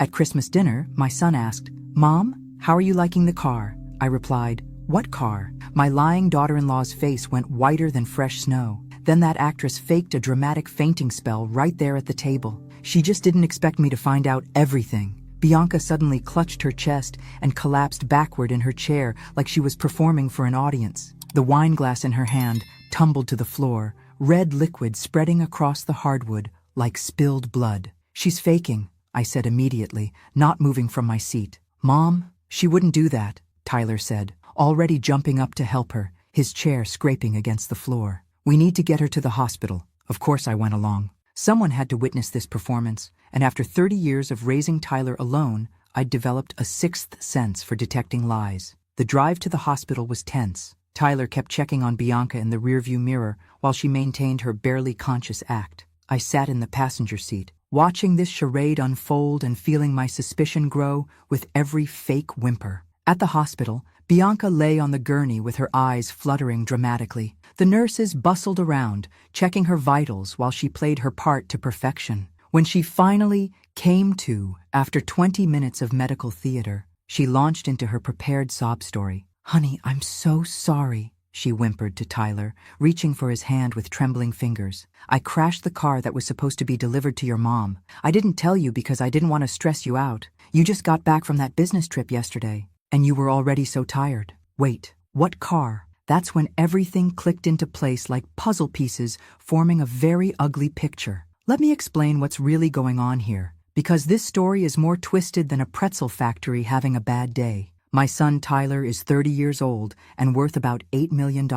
At Christmas dinner, my son asked, "Mom, how are you liking the car?" I replied, "What car?" My lying daughter-in-law's face went whiter than fresh snow. Then that actress faked a dramatic fainting spell right there at the table. She just didn't expect me to find out everything. Bianca suddenly clutched her chest and collapsed backward in her chair like she was performing for an audience. The wine glass in her hand tumbled to the floor, red liquid spreading across the hardwood like spilled blood. "She's faking," I said immediately, not moving from my seat. "Mom, she wouldn't do that," Tyler said, already jumping up to help her, his chair scraping against the floor. "We need to get her to the hospital." Of course I went along. Someone had to witness this performance, and after 30 years of raising Tyler alone, I'd developed a sixth sense for detecting lies. The drive to the hospital was tense. Tyler kept checking on Bianca in the rearview mirror while she maintained her barely conscious act. I sat in the passenger seat, watching this charade unfold and feeling my suspicion grow with every fake whimper. At the hospital, Bianca lay on the gurney with her eyes fluttering dramatically. The nurses bustled around, checking her vitals while she played her part to perfection. When she finally came to, after 20 minutes of medical theater, she launched into her prepared sob story. "Honey, I'm so sorry," she whimpered to Tyler, reaching for his hand with trembling fingers. "I crashed the car that was supposed to be delivered to your mom. I didn't tell you because I didn't want to stress you out. You just got back from that business trip yesterday, and you were already so tired." "Wait, what car?" That's when everything clicked into place like puzzle pieces, forming a very ugly picture. Let me explain what's really going on here, because this story is more twisted than a pretzel factory having a bad day. My son Tyler is 30 years old and worth about $8 million.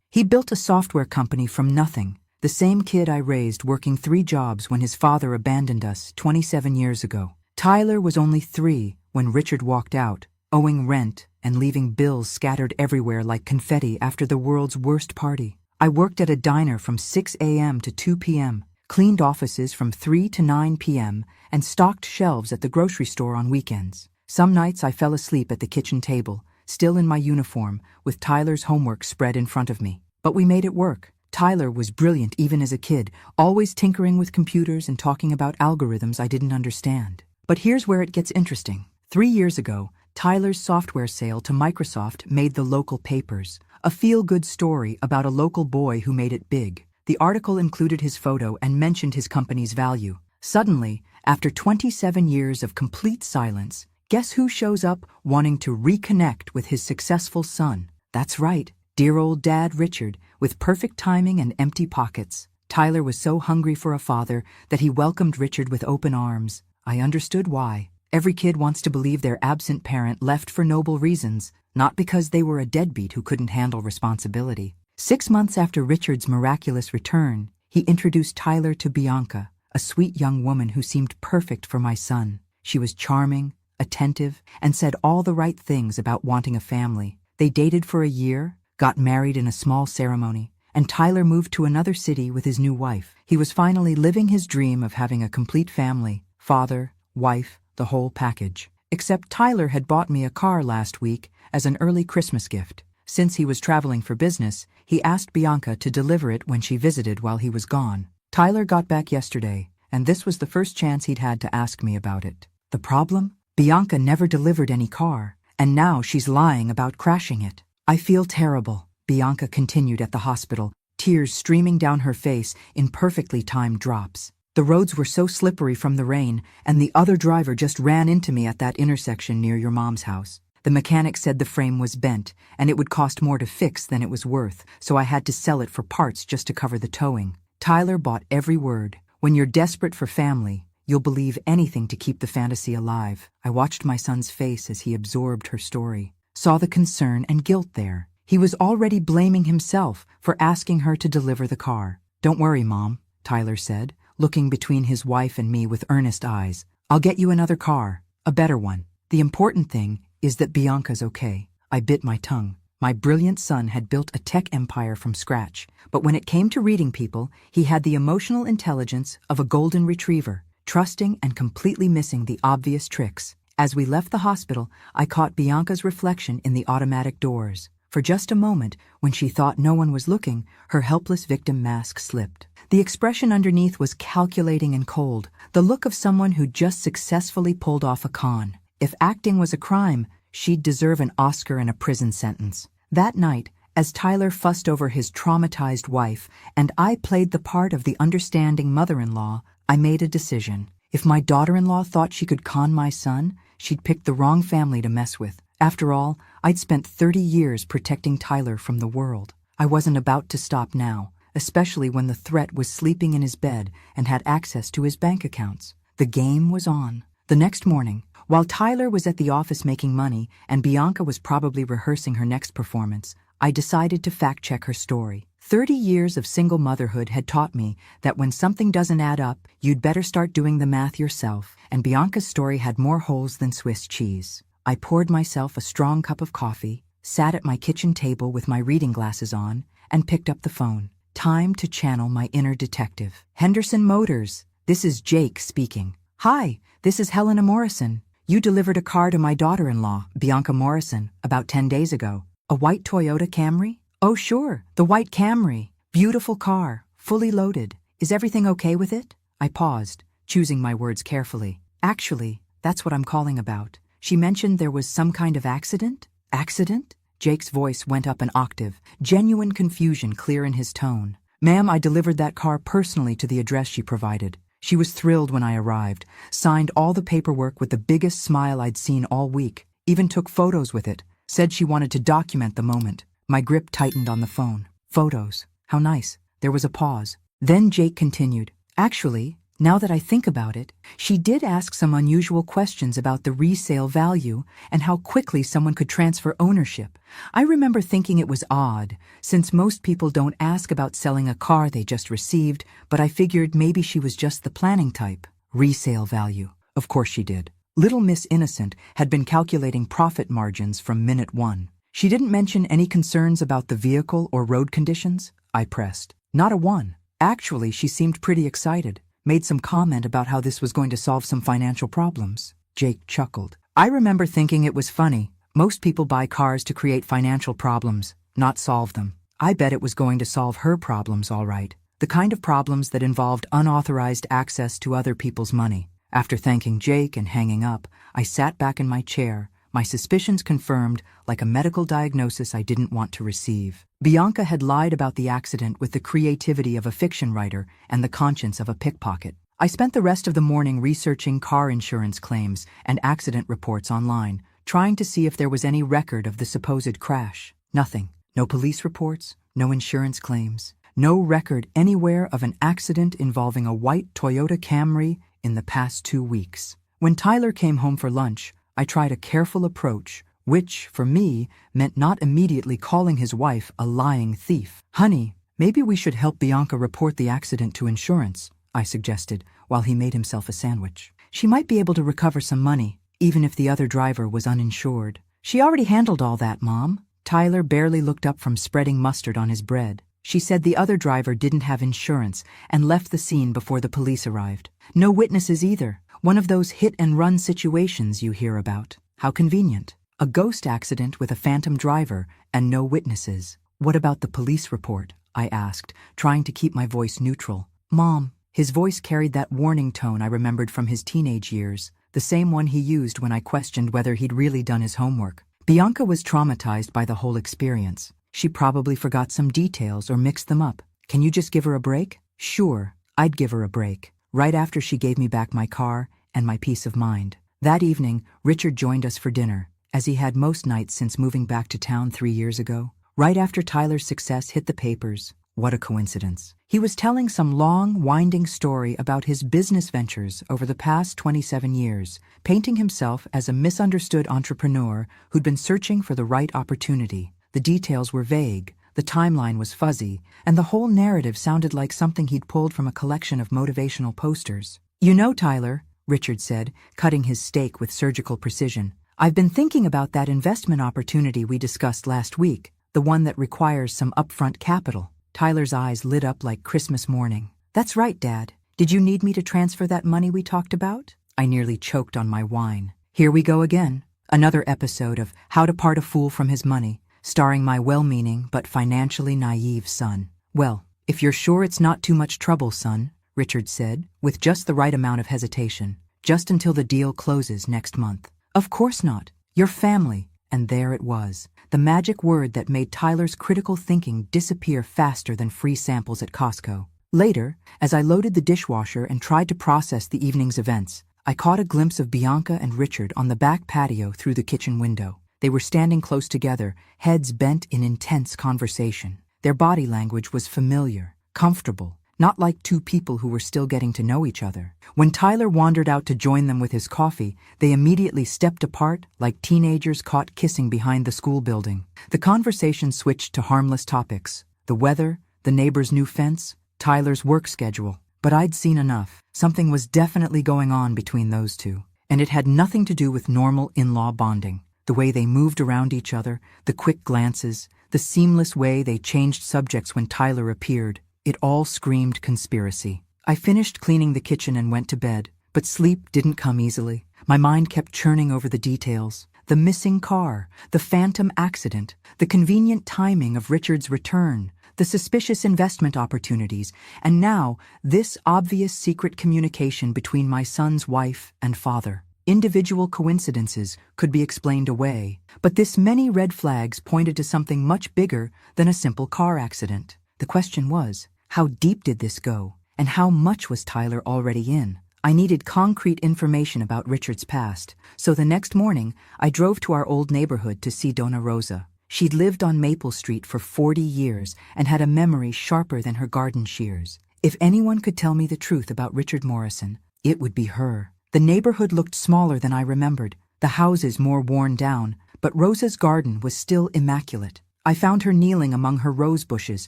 He built a software company from nothing, the same kid I raised working 3 jobs when his father abandoned us 27 years ago. Tyler was only 3 when Richard walked out, owing rent and leaving bills scattered everywhere like confetti after the world's worst party. I worked at a diner from 6 a.m. to 2 p.m., cleaned offices from 3 to 9 p.m., and stocked shelves at the grocery store on weekends. Some nights I fell asleep at the kitchen table, still in my uniform, with Tyler's homework spread in front of me. But we made it work. Tyler was brilliant even as a kid, always tinkering with computers and talking about algorithms I didn't understand. But here's where it gets interesting. 3 years ago, Tyler's software sale to Microsoft made the local papers, a feel-good story about a local boy who made it big. The article included his photo and mentioned his company's value. Suddenly, after 27 years of complete silence, guess who shows up wanting to reconnect with his successful son? That's right, dear old dad Richard, with perfect timing and empty pockets. Tyler was so hungry for a father that he welcomed Richard with open arms. I understood why. Every kid wants to believe their absent parent left for noble reasons, not because they were a deadbeat who couldn't handle responsibility. 6 months after Richard's miraculous return, he introduced Tyler to Bianca, a sweet young woman who seemed perfect for my son. She was charming, attentive, and said all the right things about wanting a family. They dated for a year, got married in a small ceremony, and Tyler moved to another city with his new wife. He was finally living his dream of having a complete family, father, wife, the whole package. Except Tyler had bought me a car last week as an early Christmas gift. Since he was traveling for business, he asked Bianca to deliver it when she visited while he was gone. Tyler got back yesterday, and this was the first chance he'd had to ask me about it. The problem? Bianca never delivered any car, and now she's lying about crashing it. "I feel terrible," Bianca continued at the hospital, tears streaming down her face in perfectly timed drops. "The roads were so slippery from the rain, and the other driver just ran into me at that intersection near your mom's house. The mechanic said the frame was bent, and it would cost more to fix than it was worth, so I had to sell it for parts just to cover the towing." Tyler bought every word. When you're desperate for family, you'll believe anything to keep the fantasy alive. I watched my son's face as he absorbed her story, saw the concern and guilt there. He was already blaming himself for asking her to deliver the car. "Don't worry, Mom," Tyler said, looking between his wife and me with earnest eyes. "I'll get you another car, a better one. The important thing is that Bianca's okay." I bit my tongue. My brilliant son had built a tech empire from scratch, but when it came to reading people, he had the emotional intelligence of a golden retriever, trusting and completely missing the obvious tricks. As we left the hospital, I caught Bianca's reflection in the automatic doors. For just a moment, when she thought no one was looking, her helpless victim mask slipped. The expression underneath was calculating and cold, the look of someone who just successfully pulled off a con. If acting was a crime, she'd deserve an Oscar and a prison sentence. That night, as Tyler fussed over his traumatized wife and I played the part of the understanding mother-in-law, I made a decision. If my daughter-in-law thought she could con my son, she'd picked the wrong family to mess with. After all, I'd spent 30 years protecting Tyler from the world. I wasn't about to stop now, especially when the threat was sleeping in his bed and had access to his bank accounts. The game was on. The next morning, while Tyler was at the office making money and Bianca was probably rehearsing her next performance, I decided to fact-check her story. 30 years of single motherhood had taught me that when something doesn't add up, you'd better start doing the math yourself, and Bianca's story had more holes than Swiss cheese. I poured myself a strong cup of coffee, sat at my kitchen table with my reading glasses on, and picked up the phone. Time to channel my inner detective. Henderson Motors, this is Jake speaking. Hi, this is Helena Morrison. You delivered a car to my daughter-in-law, Bianca Morrison, about 10 days ago. A white Toyota Camry? Oh sure, the white Camry. Beautiful car, fully loaded. Is everything okay with it? I paused, choosing my words carefully. Actually, that's what I'm calling about. She mentioned there was some kind of accident? Accident? Jake's voice went up an octave, genuine confusion clear in his tone. Ma'am, I delivered that car personally to the address she provided. She was thrilled when I arrived, signed all the paperwork with the biggest smile I'd seen all week, even took photos with it, said she wanted to document the moment. My grip tightened on the phone. Photos. How nice. There was a pause. Then Jake continued. Actually, now that I think about it, she did ask some unusual questions about the resale value and how quickly someone could transfer ownership. I remember thinking it was odd, since most people don't ask about selling a car they just received, but I figured maybe she was just the planning type. Resale value. Of course she did. Little Miss Innocent had been calculating profit margins from minute one. She didn't mention any concerns about the vehicle or road conditions? I pressed. Not a one. Actually, she seemed pretty excited. Made some comment about how this was going to solve some financial problems. Jake chuckled. I remember thinking it was funny. Most people buy cars to create financial problems, not solve them. I bet it was going to solve her problems all right. The kind of problems that involved unauthorized access to other people's money. After thanking Jake and hanging up, I sat back in my chair, my suspicions confirmed like a medical diagnosis I didn't want to receive. Bianca had lied about the accident with the creativity of a fiction writer and the conscience of a pickpocket. I spent the rest of the morning researching car insurance claims and accident reports online, trying to see if there was any record of the supposed crash. Nothing. No police reports, no insurance claims, no record anywhere of an accident involving a white Toyota Camry in the past 2 weeks. When Tyler came home for lunch, I tried a careful approach, which, for me, meant not immediately calling his wife a lying thief. Honey, maybe we should help Bianca report the accident to insurance, I suggested, while he made himself a sandwich. She might be able to recover some money, even if the other driver was uninsured. She already handled all that, Mom. Tyler barely looked up from spreading mustard on his bread. She said the other driver didn't have insurance and left the scene before the police arrived. No witnesses either. One of those hit-and-run situations you hear about. How convenient. A ghost accident with a phantom driver and no witnesses. What about the police report? I asked, trying to keep my voice neutral. Mom. His voice carried that warning tone I remembered from his teenage years, the same one he used when I questioned whether he'd really done his homework. Bianca was traumatized by the whole experience. She probably forgot some details or mixed them up. Can you just give her a break? Sure, I'd give her a break. Right after she gave me back my car and my peace of mind. That evening, Richard joined us for dinner, as he had most nights since moving back to town 3 years ago. Right after Tyler's success hit the papers. What a coincidence. He was telling some long, winding story about his business ventures over the past 27 years, painting himself as a misunderstood entrepreneur who'd been searching for the right opportunity. The details were vague, the timeline was fuzzy, and the whole narrative sounded like something he'd pulled from a collection of motivational posters. You know, Tyler, Richard said, cutting his steak with surgical precision, I've been thinking about that investment opportunity we discussed last week, the one that requires some upfront capital. Tyler's eyes lit up like Christmas morning. That's right, Dad. Did you need me to transfer that money we talked about? I nearly choked on my wine. Here we go again. Another episode of How to Part a Fool from His Money, starring my well-meaning but financially naive son. Well, If you're sure it's not too much trouble, son, Richard said, with just the right amount of hesitation. Just until the deal closes next month. Of course not. Your family. And there it was. The magic word that made Tyler's critical thinking disappear faster than free samples at Costco. Later, as I loaded the dishwasher and tried to process the evening's events, I caught a glimpse of Bianca and Richard on the back patio through the kitchen window. They were standing close together, heads bent in intense conversation. Their body language was familiar, comfortable, not like two people who were still getting to know each other. When Tyler wandered out to join them with his coffee, they immediately stepped apart like teenagers caught kissing behind the school building. The conversation switched to harmless topics: the weather, the neighbor's new fence, Tyler's work schedule. But I'd seen enough. Something was definitely going on between those two, and it had nothing to do with normal in-law bonding. The way they moved around each other, the quick glances, the seamless way they changed subjects when Tyler appeared, it all screamed conspiracy. I finished cleaning the kitchen and went to bed, but sleep didn't come easily. My mind kept churning over the details. The missing car, the phantom accident, the convenient timing of Richard's return, the suspicious investment opportunities, and now this obvious secret communication between my son's wife and father. Individual coincidences could be explained away, but this many red flags pointed to something much bigger than a simple car accident. The question was, how deep did this go, and how much was Tyler already in? I needed concrete information about Richard's past, so the next morning I drove to our old neighborhood to see Donna Rosa. She'd lived on Maple Street for 40 years and had a memory sharper than her garden shears. If anyone could tell me the truth about Richard Morrison, it would be her. The neighborhood looked smaller than I remembered, the houses more worn down, but Rosa's garden was still immaculate. I found her kneeling among her rose bushes,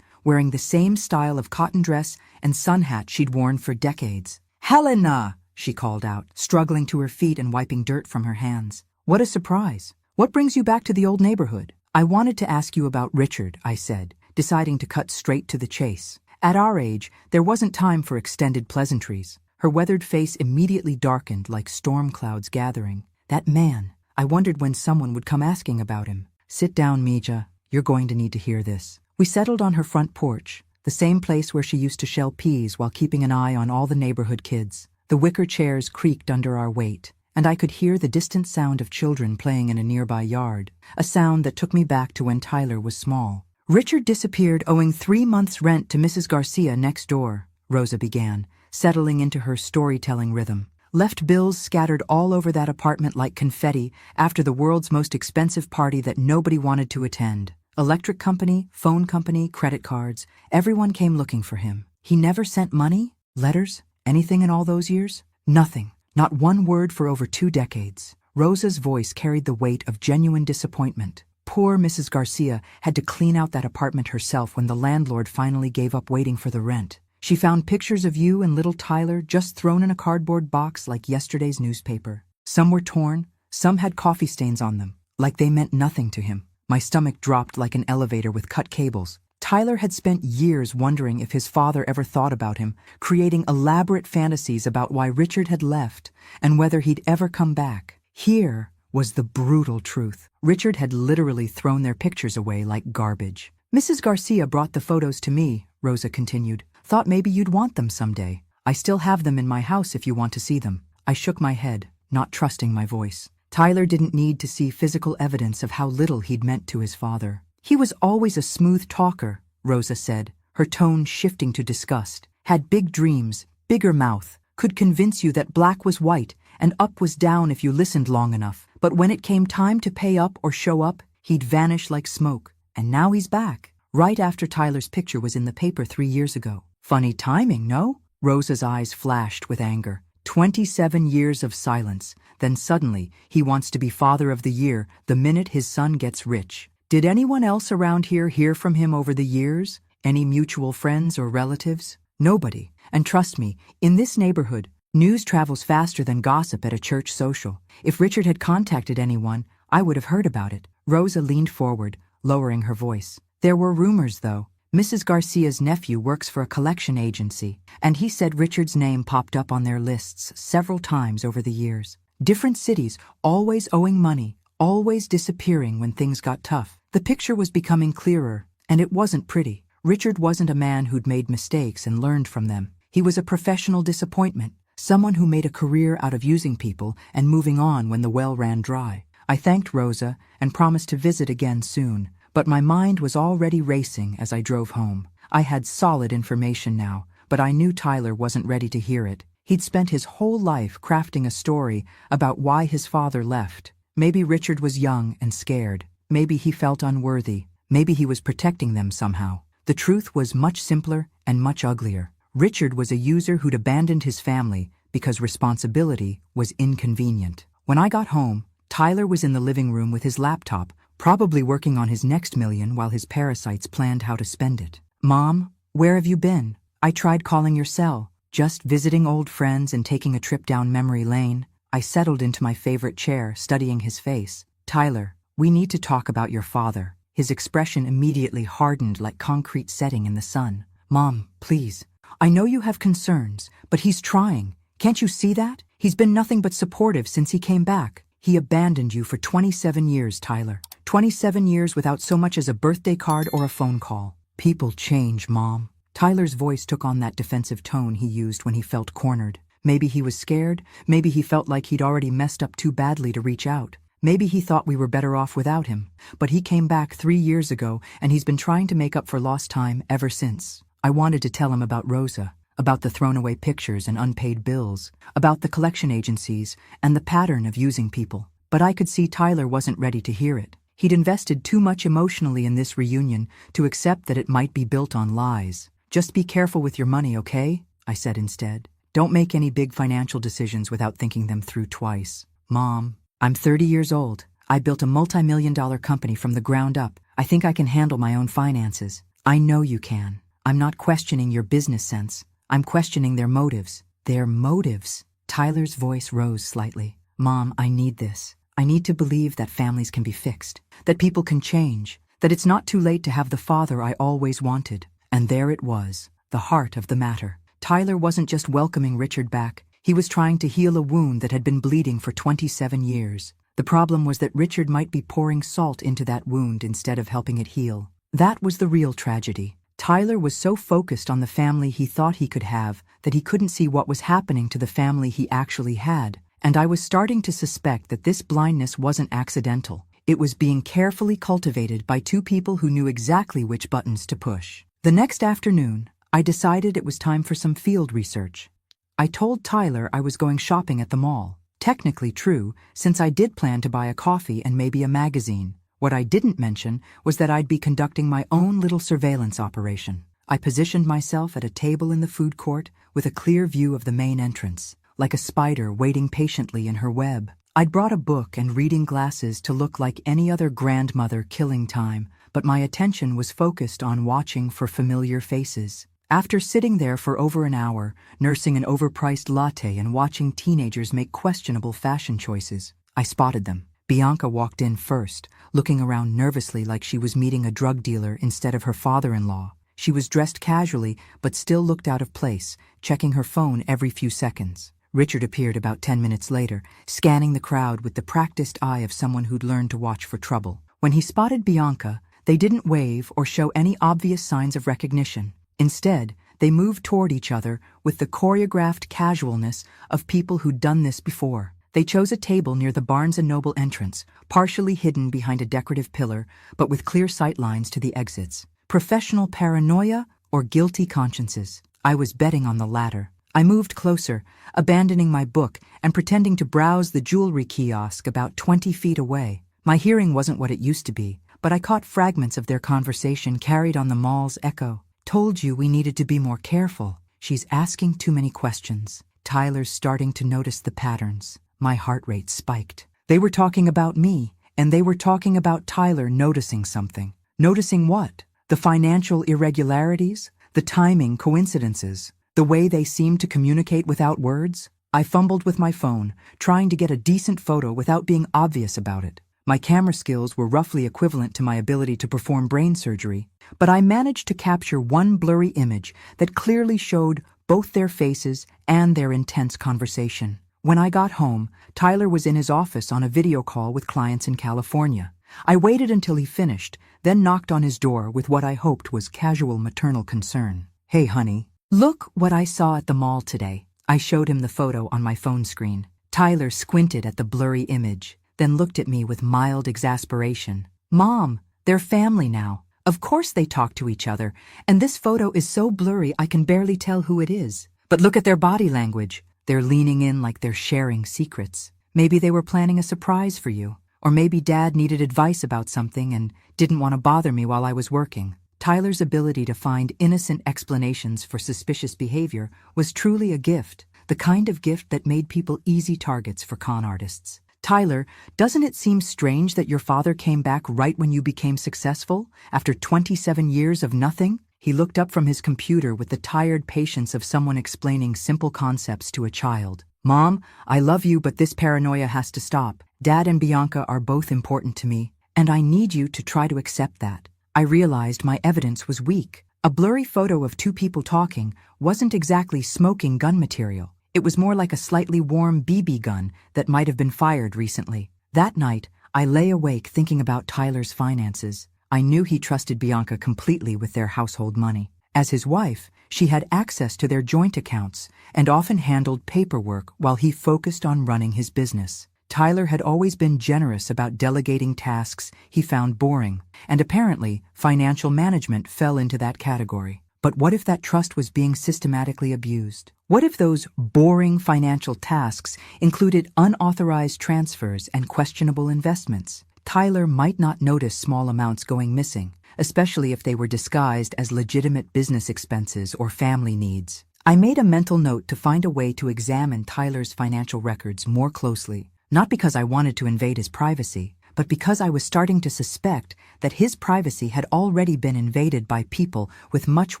wearing the same style of cotton dress and sun hat she'd worn for decades. "Helena!" she called out, struggling to her feet and wiping dirt from her hands. "What a surprise! What brings you back to the old neighborhood?" "I wanted to ask you about Richard," I said, deciding to cut straight to the chase. At our age, there wasn't time for extended pleasantries. Her weathered face immediately darkened like storm clouds gathering. That man, I wondered when someone would come asking about him. "Sit down, Mija. You're going to need to hear this." We settled on her front porch, the same place where she used to shell peas while keeping an eye on all the neighborhood kids. The wicker chairs creaked under our weight, and I could hear the distant sound of children playing in a nearby yard, a sound that took me back to when Tyler was small. "Richard disappeared owing 3 months' rent to Mrs. Garcia next door," Rosa began, settling into her storytelling rhythm. "Left bills scattered all over that apartment like confetti after the world's most expensive party that nobody wanted to attend. Electric company, phone company, credit cards, everyone came looking for him. He never sent money, letters, anything in all those years? Nothing. Not one word for over 2 decades. Rosa's voice carried the weight of genuine disappointment. Poor Mrs. Garcia had to clean out that apartment herself when the landlord finally gave up waiting for the rent. She found pictures of you and little Tyler just thrown in a cardboard box like yesterday's newspaper. Some were torn, some had coffee stains on them, like they meant nothing to him. My stomach dropped like an elevator with cut cables. Tyler had spent years wondering if his father ever thought about him, creating elaborate fantasies about why Richard had left and whether he'd ever come back. Here was the brutal truth. Richard had literally thrown their pictures away like garbage. "Mrs. Garcia brought the photos to me," Rosa continued. "Thought maybe you'd want them someday. I still have them in my house if you want to see them." I shook my head, not trusting my voice. Tyler didn't need to see physical evidence of how little he'd meant to his father. "He was always a smooth talker," Rosa said, her tone shifting to disgust. "Had big dreams, bigger mouth, could convince you that black was white and up was down if you listened long enough. But when it came time to pay up or show up, he'd vanish like smoke. And now he's back, right after Tyler's picture was in the paper 3 years ago. Funny timing, no?" Rosa's eyes flashed with anger. 27 years of silence, then suddenly he wants to be father of the year the minute his son gets rich. Did anyone else around here hear from him over the years? Any mutual friends or relatives? Nobody. And trust me, in this neighborhood, news travels faster than gossip at a church social. If Richard had contacted anyone, I would have heard about it. Rosa leaned forward, lowering her voice. "There were rumors, though. Mrs. Garcia's nephew works for a collection agency, and he said Richard's name popped up on their lists several times over the years. Different cities, always owing money, always disappearing when things got tough. The picture was becoming clearer, and it wasn't pretty." Richard wasn't a man who'd made mistakes and learned from them. He was a professional disappointment, someone who made a career out of using people and moving on when the well ran dry. I thanked Rosa and promised to visit again soon, but my mind was already racing as I drove home. I had solid information now, but I knew Tyler wasn't ready to hear it. He'd spent his whole life crafting a story about why his father left. Maybe Richard was young and scared. Maybe he felt unworthy. Maybe he was protecting them somehow. The truth was much simpler and much uglier. Richard was a user who'd abandoned his family because responsibility was inconvenient. When I got home, Tyler was in the living room with his laptop, probably working on his next million while his parasites planned how to spend it. "Mom, where have you been? I tried calling your cell." "Just visiting old friends and taking a trip down memory lane." I settled into my favorite chair, studying his face. "Tyler, we need to talk about your father." His expression immediately hardened like concrete setting in the sun. "Mom, please. I know you have concerns, but he's trying. Can't you see that? He's been nothing but supportive since he came back. He abandoned you for 27 years, Tyler. 27 years without so much as a birthday card or a phone call." "People change, Mom." Tyler's voice took on that defensive tone he used when he felt cornered. Maybe he was scared. Maybe he felt like he'd already messed up too badly to reach out. Maybe he thought we were better off without him. But he came back 3 years ago, and he's been trying to make up for lost time ever since. I wanted to tell him about Rosa, about the thrown-away pictures and unpaid bills, about the collection agencies and the pattern of using people. But I could see Tyler wasn't ready to hear it. He'd invested too much emotionally in this reunion to accept that it might be built on lies. "Just be careful with your money, okay?" I said instead. "Don't make any big financial decisions without thinking them through twice." "Mom, I'm 30 years old. I built a multi-million-dollar company from the ground up. I think I can handle my own finances." "I know you can. I'm not questioning your business sense. I'm questioning their motives." "Their motives?" Tyler's voice rose slightly. "Mom, I need this. I need to believe that families can be fixed, that people can change, that it's not too late to have the father I always wanted." And there it was, the heart of the matter. Tyler wasn't just welcoming Richard back. He was trying to heal a wound that had been bleeding for 27 years. The problem was that Richard might be pouring salt into that wound instead of helping it heal. That was the real tragedy. Tyler was so focused on the family he thought he could have that he couldn't see what was happening to the family he actually had. And I was starting to suspect that this blindness wasn't accidental. It was being carefully cultivated by two people who knew exactly which buttons to push. The next afternoon, I decided it was time for some field research. I told Tyler I was going shopping at the mall. Technically true, since I did plan to buy a coffee and maybe a magazine. What I didn't mention was that I'd be conducting my own little surveillance operation. I positioned myself at a table in the food court with a clear view of the main entrance, like a spider waiting patiently in her web. I'd brought a book and reading glasses to look like any other grandmother killing time, but my attention was focused on watching for familiar faces. After sitting there for over an hour, nursing an overpriced latte and watching teenagers make questionable fashion choices, I spotted them. Bianca walked in first, looking around nervously like she was meeting a drug dealer instead of her father-in-law. She was dressed casually, but still looked out of place, checking her phone every few seconds. Richard appeared about 10 minutes later, scanning the crowd with the practiced eye of someone who'd learned to watch for trouble. When he spotted Bianca, they didn't wave or show any obvious signs of recognition. Instead, they moved toward each other with the choreographed casualness of people who'd done this before. They chose a table near the Barnes & Noble entrance, partially hidden behind a decorative pillar, but with clear sight lines to the exits. Professional paranoia or guilty consciences? I was betting on the latter. I moved closer, abandoning my book and pretending to browse the jewelry kiosk about 20 feet away. My hearing wasn't what it used to be, but I caught fragments of their conversation carried on the mall's echo. "Told you we needed to be more careful. She's asking too many questions." Tyler's starting to notice the patterns. My heart rate spiked. They were talking about me, and they were talking about Tyler noticing something. Noticing what? The financial irregularities? The timing coincidences? The way they seemed to communicate without words? I fumbled with my phone, trying to get a decent photo without being obvious about it. My camera skills were roughly equivalent to my ability to perform brain surgery, but I managed to capture one blurry image that clearly showed both their faces and their intense conversation. When I got home, Tyler was in his office on a video call with clients in California. I waited until he finished, then knocked on his door with what I hoped was casual maternal concern. "Hey, honey. Look what I saw at the mall today." I showed him the photo on my phone screen. Tyler squinted at the blurry image, then looked at me with mild exasperation. "Mom, they're family now. Of course they talk to each other, and this photo is so blurry I can barely tell who it is. But look at their body language. They're leaning in like they're sharing secrets. Maybe they were planning a surprise for you. Or maybe Dad needed advice about something and didn't want to bother me while I was working." Tyler's ability to find innocent explanations for suspicious behavior was truly a gift, the kind of gift that made people easy targets for con artists. "Tyler, doesn't it seem strange that your father came back right when you became successful, after 27 years of nothing?" He looked up from his computer with the tired patience of someone explaining simple concepts to a child. "Mom, I love you, but this paranoia has to stop. Dad and Bianca are both important to me, and I need you to try to accept that." I realized my evidence was weak. A blurry photo of two people talking wasn't exactly smoking gun material. It was more like a slightly warm BB gun that might have been fired recently. That night, I lay awake thinking about Tyler's finances. I knew he trusted Bianca completely with their household money. As his wife, she had access to their joint accounts and often handled paperwork while he focused on running his business. Tyler had always been generous about delegating tasks he found boring, and apparently financial management fell into that category. But what if that trust was being systematically abused? What if those boring financial tasks included unauthorized transfers and questionable investments? Tyler might not notice small amounts going missing, especially if they were disguised as legitimate business expenses or family needs. I made a mental note to find a way to examine Tyler's financial records more closely, not because I wanted to invade his privacy, but because I was starting to suspect that his privacy had already been invaded by people with much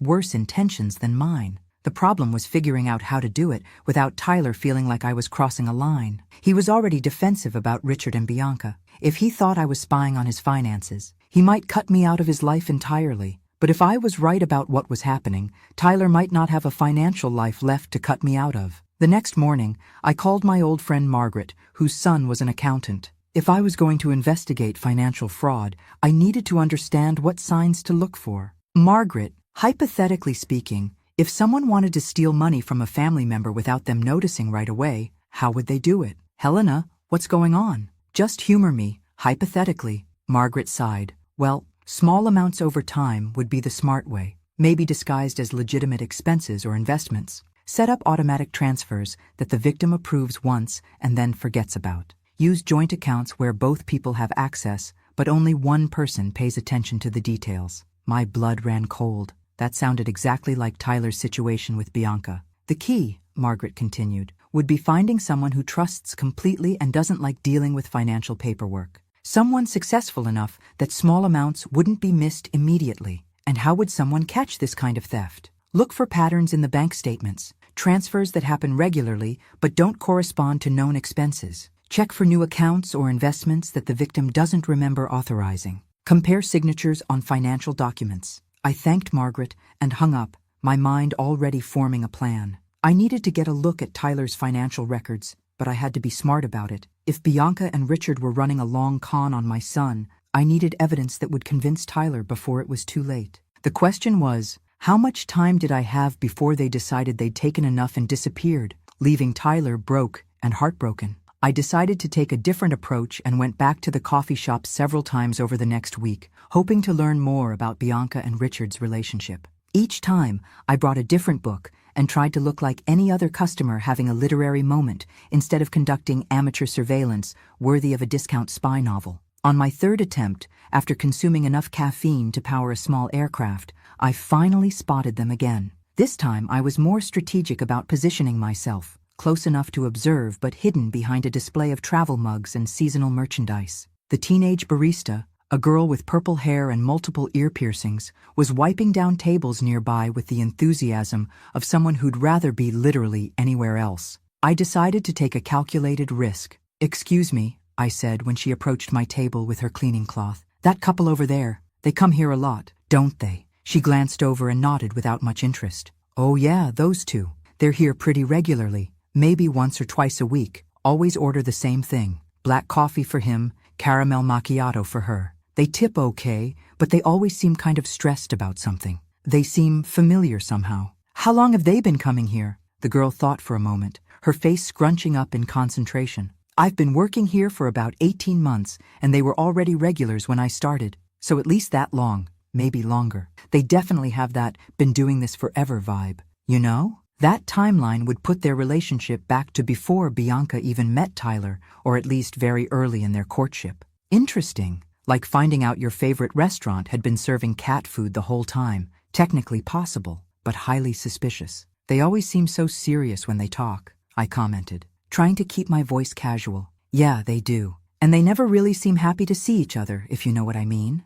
worse intentions than mine. The problem was figuring out how to do it without Tyler feeling like I was crossing a line. He was already defensive about Richard and Bianca. If he thought I was spying on his finances, he might cut me out of his life entirely. But if I was right about what was happening, Tyler might not have a financial life left to cut me out of. The next morning, I called my old friend Margaret, whose son was an accountant. If I was going to investigate financial fraud, I needed to understand what signs to look for. "Margaret, hypothetically speaking, if someone wanted to steal money from a family member without them noticing right away, how would they do it?" "Helena, what's going on?" "Just humor me, hypothetically." Margaret sighed. "Well, small amounts over time would be the smart way, maybe disguised as legitimate expenses or investments. Set up automatic transfers that the victim approves once and then forgets about. Use joint accounts where both people have access, but only one person pays attention to the details." My blood ran cold. That sounded exactly like Tyler's situation with Bianca. "The key," Margaret continued, "would be finding someone who trusts completely and doesn't like dealing with financial paperwork. Someone successful enough that small amounts wouldn't be missed immediately. And how would someone catch this kind of theft? Look for patterns in the bank statements, transfers that happen regularly but don't correspond to known expenses. Check for new accounts or investments that the victim doesn't remember authorizing. Compare signatures on financial documents." I thanked Margaret and hung up, my mind already forming a plan. I needed to get a look at Tyler's financial records, but I had to be smart about it. If Bianca and Richard were running a long con on my son, I needed evidence that would convince Tyler before it was too late. The question was, how much time did I have before they decided they'd taken enough and disappeared, leaving Tyler broke and heartbroken? I decided to take a different approach and went back to the coffee shop several times over the next week, hoping to learn more about Bianca and Richard's relationship. Each time, I brought a different book and tried to look like any other customer having a literary moment instead of conducting amateur surveillance worthy of a discount spy novel. On my third attempt, after consuming enough caffeine to power a small aircraft, I finally spotted them again. This time, I was more strategic about positioning myself, close enough to observe but hidden behind a display of travel mugs and seasonal merchandise. The teenage barista, a girl with purple hair and multiple ear piercings, was wiping down tables nearby with the enthusiasm of someone who'd rather be literally anywhere else. I decided to take a calculated risk. "Excuse me," I said when she approached my table with her cleaning cloth. "That couple over there, they come here a lot, don't they?" She glanced over and nodded without much interest. "Oh yeah, those two. They're here pretty regularly. Maybe once or twice a week. Always order the same thing. Black coffee for him, caramel macchiato for her. They tip okay, but they always seem kind of stressed about something. They seem familiar somehow. How long have they been coming here? The girl thought for a moment, her face scrunching up in concentration. I've been working here for about 18 months, and they were already regulars when I started. So at least that long, maybe longer. They definitely have that been doing this forever vibe. You know? That timeline would put their relationship back to before Bianca even met Tyler, or at least very early in their courtship. Interesting. Like finding out your favorite restaurant had been serving cat food the whole time. Technically possible, but highly suspicious. They always seem so serious when they talk, I commented, trying to keep my voice casual. Yeah, they do. And they never really seem happy to see each other, if you know what I mean.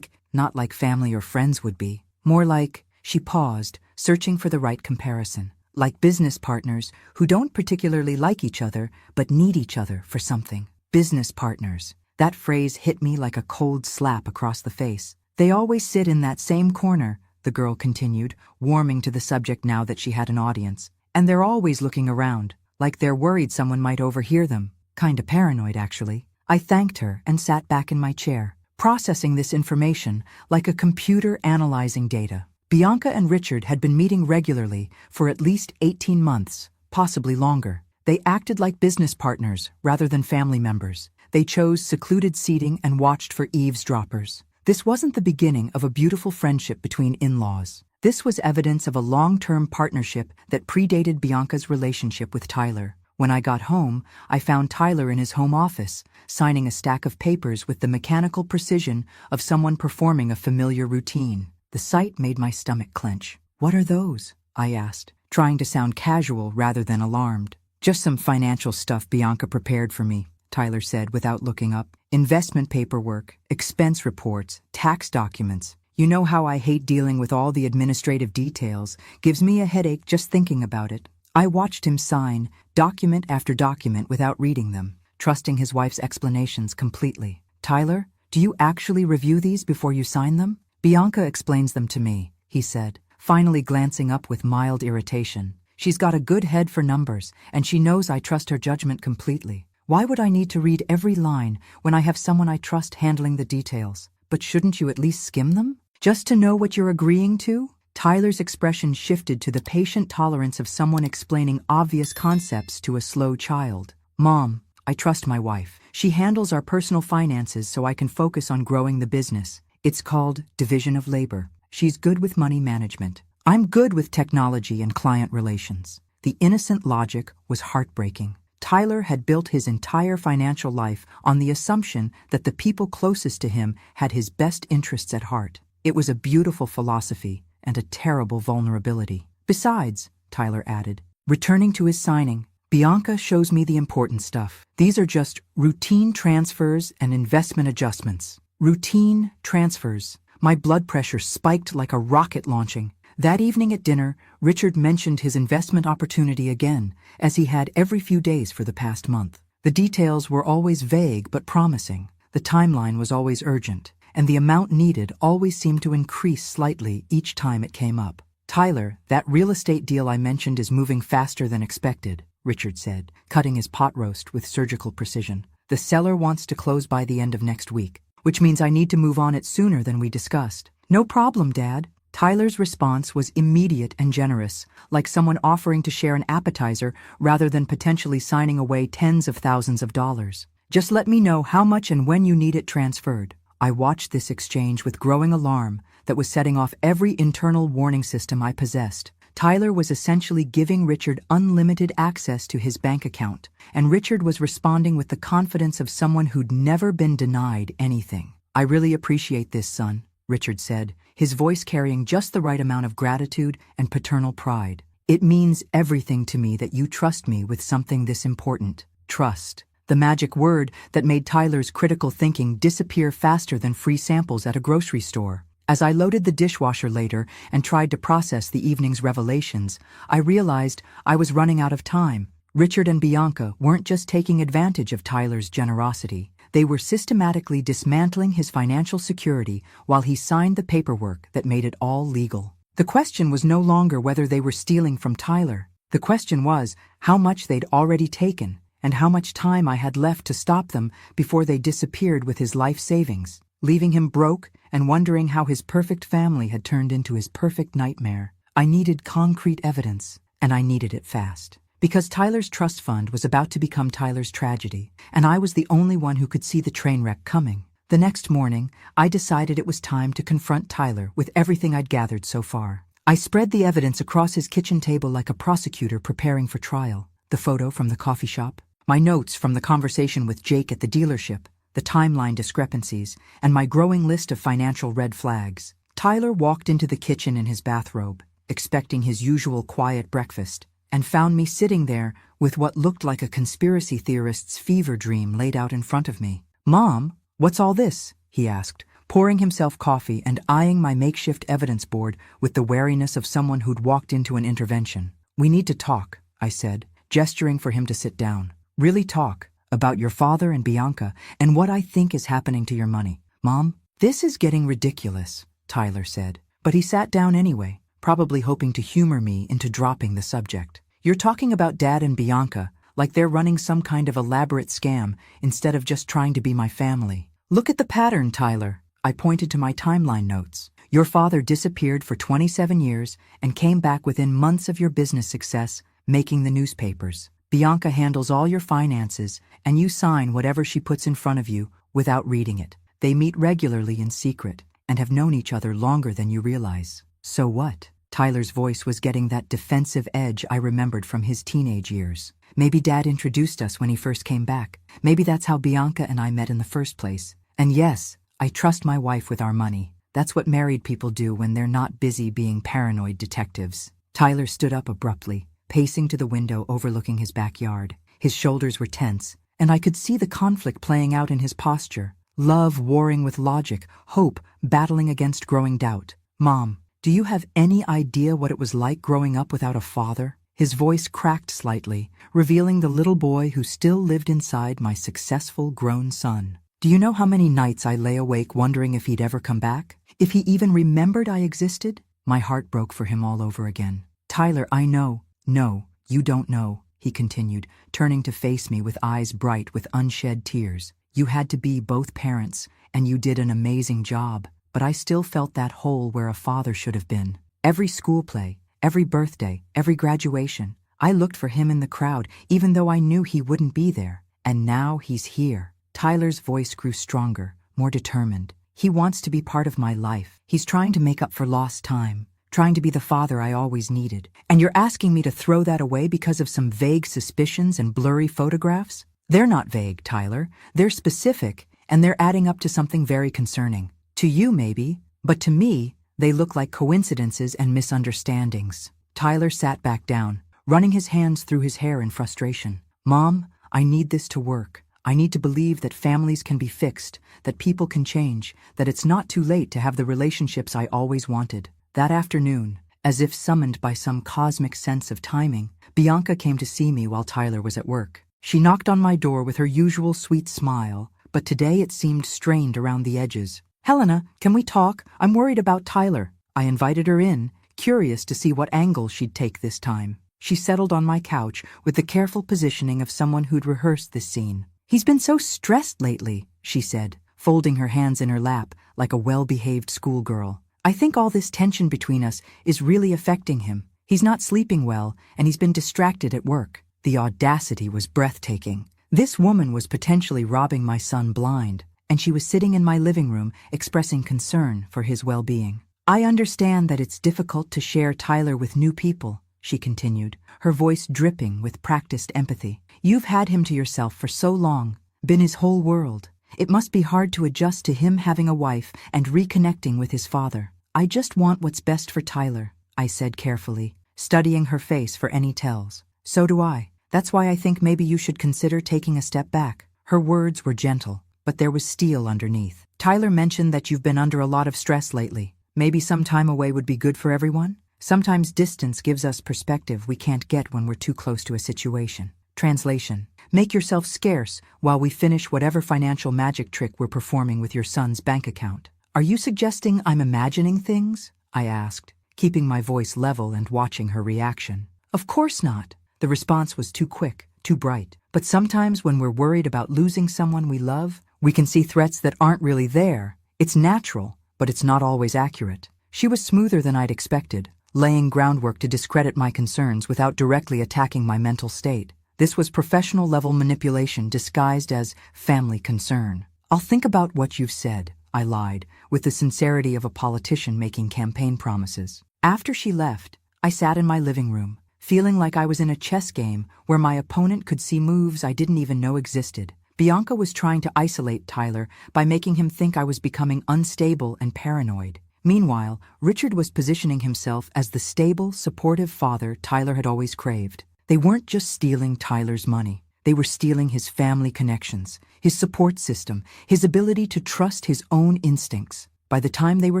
Not like family or friends would be. More like, she paused, searching for the right comparison. Like business partners who don't particularly like each other, but need each other for something. Business partners. That phrase hit me like a cold slap across the face. They always sit in that same corner, the girl continued, warming to the subject now that she had an audience. And they're always looking around, like they're worried someone might overhear them. Kinda paranoid, actually. I thanked her and sat back in my chair, processing this information like a computer analyzing data. Bianca and Richard had been meeting regularly for at least 18 months, possibly longer. They acted like business partners rather than family members. They chose secluded seating and watched for eavesdroppers. This wasn't the beginning of a beautiful friendship between in-laws. This was evidence of a long-term partnership that predated Bianca's relationship with Tyler. When I got home, I found Tyler in his home office, signing a stack of papers with the mechanical precision of someone performing a familiar routine. The sight made my stomach clench. What are those? I asked, trying to sound casual rather than alarmed. Just some financial stuff Bianca prepared for me, Tyler said without looking up. Investment paperwork, expense reports, tax documents. You know how I hate dealing with all the administrative details. Gives me a headache just thinking about it. I watched him sign document after document without reading them, trusting his wife's explanations completely. Tyler, do you actually review these before you sign them? Bianca explains them to me, he said, finally glancing up with mild irritation. She's got a good head for numbers, and she knows I trust her judgment completely. Why would I need to read every line when I have someone I trust handling the details? But shouldn't you at least skim them? Just to know what you're agreeing to? Tyler's expression shifted to the patient tolerance of someone explaining obvious concepts to a slow child. Mom, I trust my wife. She handles our personal finances so I can focus on growing the business. It's called division of labor. She's good with money management. I'm good with technology and client relations. The innocent logic was heartbreaking. Tyler had built his entire financial life on the assumption that the people closest to him had his best interests at heart. It was a beautiful philosophy and a terrible vulnerability. Besides, Tyler added, returning to his signing, Bianca shows me the important stuff. These are just routine transfers and investment adjustments. Routine transfers. My blood pressure spiked like a rocket launching. That evening at dinner, Richard mentioned his investment opportunity again, as he had every few days for the past month. The details were always vague but promising. The timeline was always urgent, and the amount needed always seemed to increase slightly each time it came up. Tyler, that real estate deal I mentioned is moving faster than expected, Richard said, cutting his pot roast with surgical precision. The seller wants to close by the end of next week, which means I need to move on it sooner than we discussed. No problem, Dad. Tyler's response was immediate and generous, like someone offering to share an appetizer rather than potentially signing away tens of thousands of dollars. Just let me know how much and when you need it transferred. I watched this exchange with growing alarm that was setting off every internal warning system I possessed. Tyler was essentially giving Richard unlimited access to his bank account, and Richard was responding with the confidence of someone who'd never been denied anything. I really appreciate this, son, Richard said, his voice carrying just the right amount of gratitude and paternal pride. It means everything to me that you trust me with something this important. Trust. The magic word that made Tyler's critical thinking disappear faster than free samples at a grocery store. As I loaded the dishwasher later and tried to process the evening's revelations, I realized I was running out of time. Richard and Bianca weren't just taking advantage of Tyler's generosity. They were systematically dismantling his financial security while he signed the paperwork that made it all legal. The question was no longer whether they were stealing from Tyler. The question was how much they'd already taken and how much time I had left to stop them before they disappeared with his life savings, leaving him broke and wondering how his perfect family had turned into his perfect nightmare. I needed concrete evidence, and I needed it fast. Because Tyler's trust fund was about to become Tyler's tragedy, and I was the only one who could see the train wreck coming. The next morning, I decided it was time to confront Tyler with everything I'd gathered so far. I spread the evidence across his kitchen table like a prosecutor preparing for trial. The photo from the coffee shop, my notes from the conversation with Jake at the dealership, the timeline discrepancies, and my growing list of financial red flags. Tyler walked into the kitchen in his bathrobe, expecting his usual quiet breakfast, and found me sitting there with what looked like a conspiracy theorist's fever dream laid out in front of me. "Mom, what's all this?" he asked, pouring himself coffee and eyeing my makeshift evidence board with the wariness of someone who'd walked into an intervention. "We need to talk," I said, gesturing for him to sit down. "Really talk about your father and Bianca and what I think is happening to your money." "Mom, this is getting ridiculous," Tyler said. But he sat down anyway, probably hoping to humor me into dropping the subject. "You're talking about Dad and Bianca like they're running some kind of elaborate scam instead of just trying to be my family. Look at the pattern, Tyler." I pointed to my timeline notes. "Your father disappeared for 27 years and came back within months of your business success, making the newspapers. Bianca handles all your finances, and you sign whatever she puts in front of you without reading it. They meet regularly in secret and have known each other longer than you realize." "So what?" Tyler's voice was getting that defensive edge I remembered from his teenage years. "Maybe Dad introduced us when he first came back. Maybe that's how Bianca and I met in the first place. And yes, I trust my wife with our money. That's what married people do when they're not busy being paranoid detectives." Tyler stood up abruptly, pacing to the window overlooking his backyard. His shoulders were tense, and I could see the conflict playing out in his posture. Love warring with logic, hope battling against growing doubt. "Mom, do you have any idea what it was like growing up without a father?" His voice cracked slightly, revealing the little boy who still lived inside my successful grown son. "Do you know how many nights I lay awake wondering if he'd ever come back? If he even remembered I existed?" My heart broke for him all over again. "Tyler, I know." "No, you don't know," he continued, turning to face me with eyes bright with unshed tears. "You had to be both parents, and you did an amazing job. But I still felt that hole where a father should have been. Every school play, every birthday, every graduation, I looked for him in the crowd, even though I knew he wouldn't be there. And now he's here." Tyler's voice grew stronger, more determined. "He wants to be part of my life. He's trying to make up for lost time, trying to be the father I always needed. And you're asking me to throw that away because of some vague suspicions and blurry photographs? They're not vague, Tyler. They're specific, and they're adding up to something very concerning. To you, maybe, but to me, they look like coincidences and misunderstandings." Tyler sat back down, running his hands through his hair in frustration. "Mom, I need this to work. I need to believe that families can be fixed, that people can change, that it's not too late to have the relationships I always wanted." That afternoon, as if summoned by some cosmic sense of timing, Bianca came to see me while Tyler was at work. She knocked on my door with her usual sweet smile, but today it seemed strained around the edges. "Helena, can we talk? I'm worried about Tyler." I invited her in, curious to see what angle she'd take this time. She settled on my couch with the careful positioning of someone who'd rehearsed this scene. "He's been so stressed lately," she said, folding her hands in her lap like a well-behaved schoolgirl. "I think all this tension between us is really affecting him. He's not sleeping well, and he's been distracted at work." The audacity was breathtaking. This woman was potentially robbing my son blind, and she was sitting in my living room expressing concern for his well-being. "I understand that it's difficult to share Tyler with new people," she continued, her voice dripping with practiced empathy. "You've had him to yourself for so long, been his whole world. It must be hard to adjust to him having a wife and reconnecting with his father. I just want what's best for Tyler," I said carefully, studying her face for any tells. "So do I. That's why I think maybe you should consider taking a step back." Her words were gentle, but there was steel underneath. "Tyler mentioned that you've been under a lot of stress lately. Maybe some time away would be good for everyone? Sometimes distance gives us perspective we can't get when we're too close to a situation." Translation: "Make yourself scarce while we finish whatever financial magic trick we're performing with your son's bank account." "Are you suggesting I'm imagining things?" I asked, keeping my voice level and watching her reaction. "Of course not." The response was too quick, too bright. But sometimes when we're worried about losing someone we love, we can see threats that aren't really there. It's natural, but it's not always accurate. She was smoother than I'd expected, laying groundwork to discredit my concerns without directly attacking my mental state. This was professional-level manipulation disguised as family concern. "I'll think about what you've said," I lied, with the sincerity of a politician making campaign promises. After she left, I sat in my living room, feeling like I was in a chess game where my opponent could see moves I didn't even know existed. Bianca was trying to isolate Tyler by making him think I was becoming unstable and paranoid. Meanwhile, Richard was positioning himself as the stable, supportive father Tyler had always craved. They weren't just stealing Tyler's money. They were stealing his family connections, his support system, his ability to trust his own instincts. By the time they were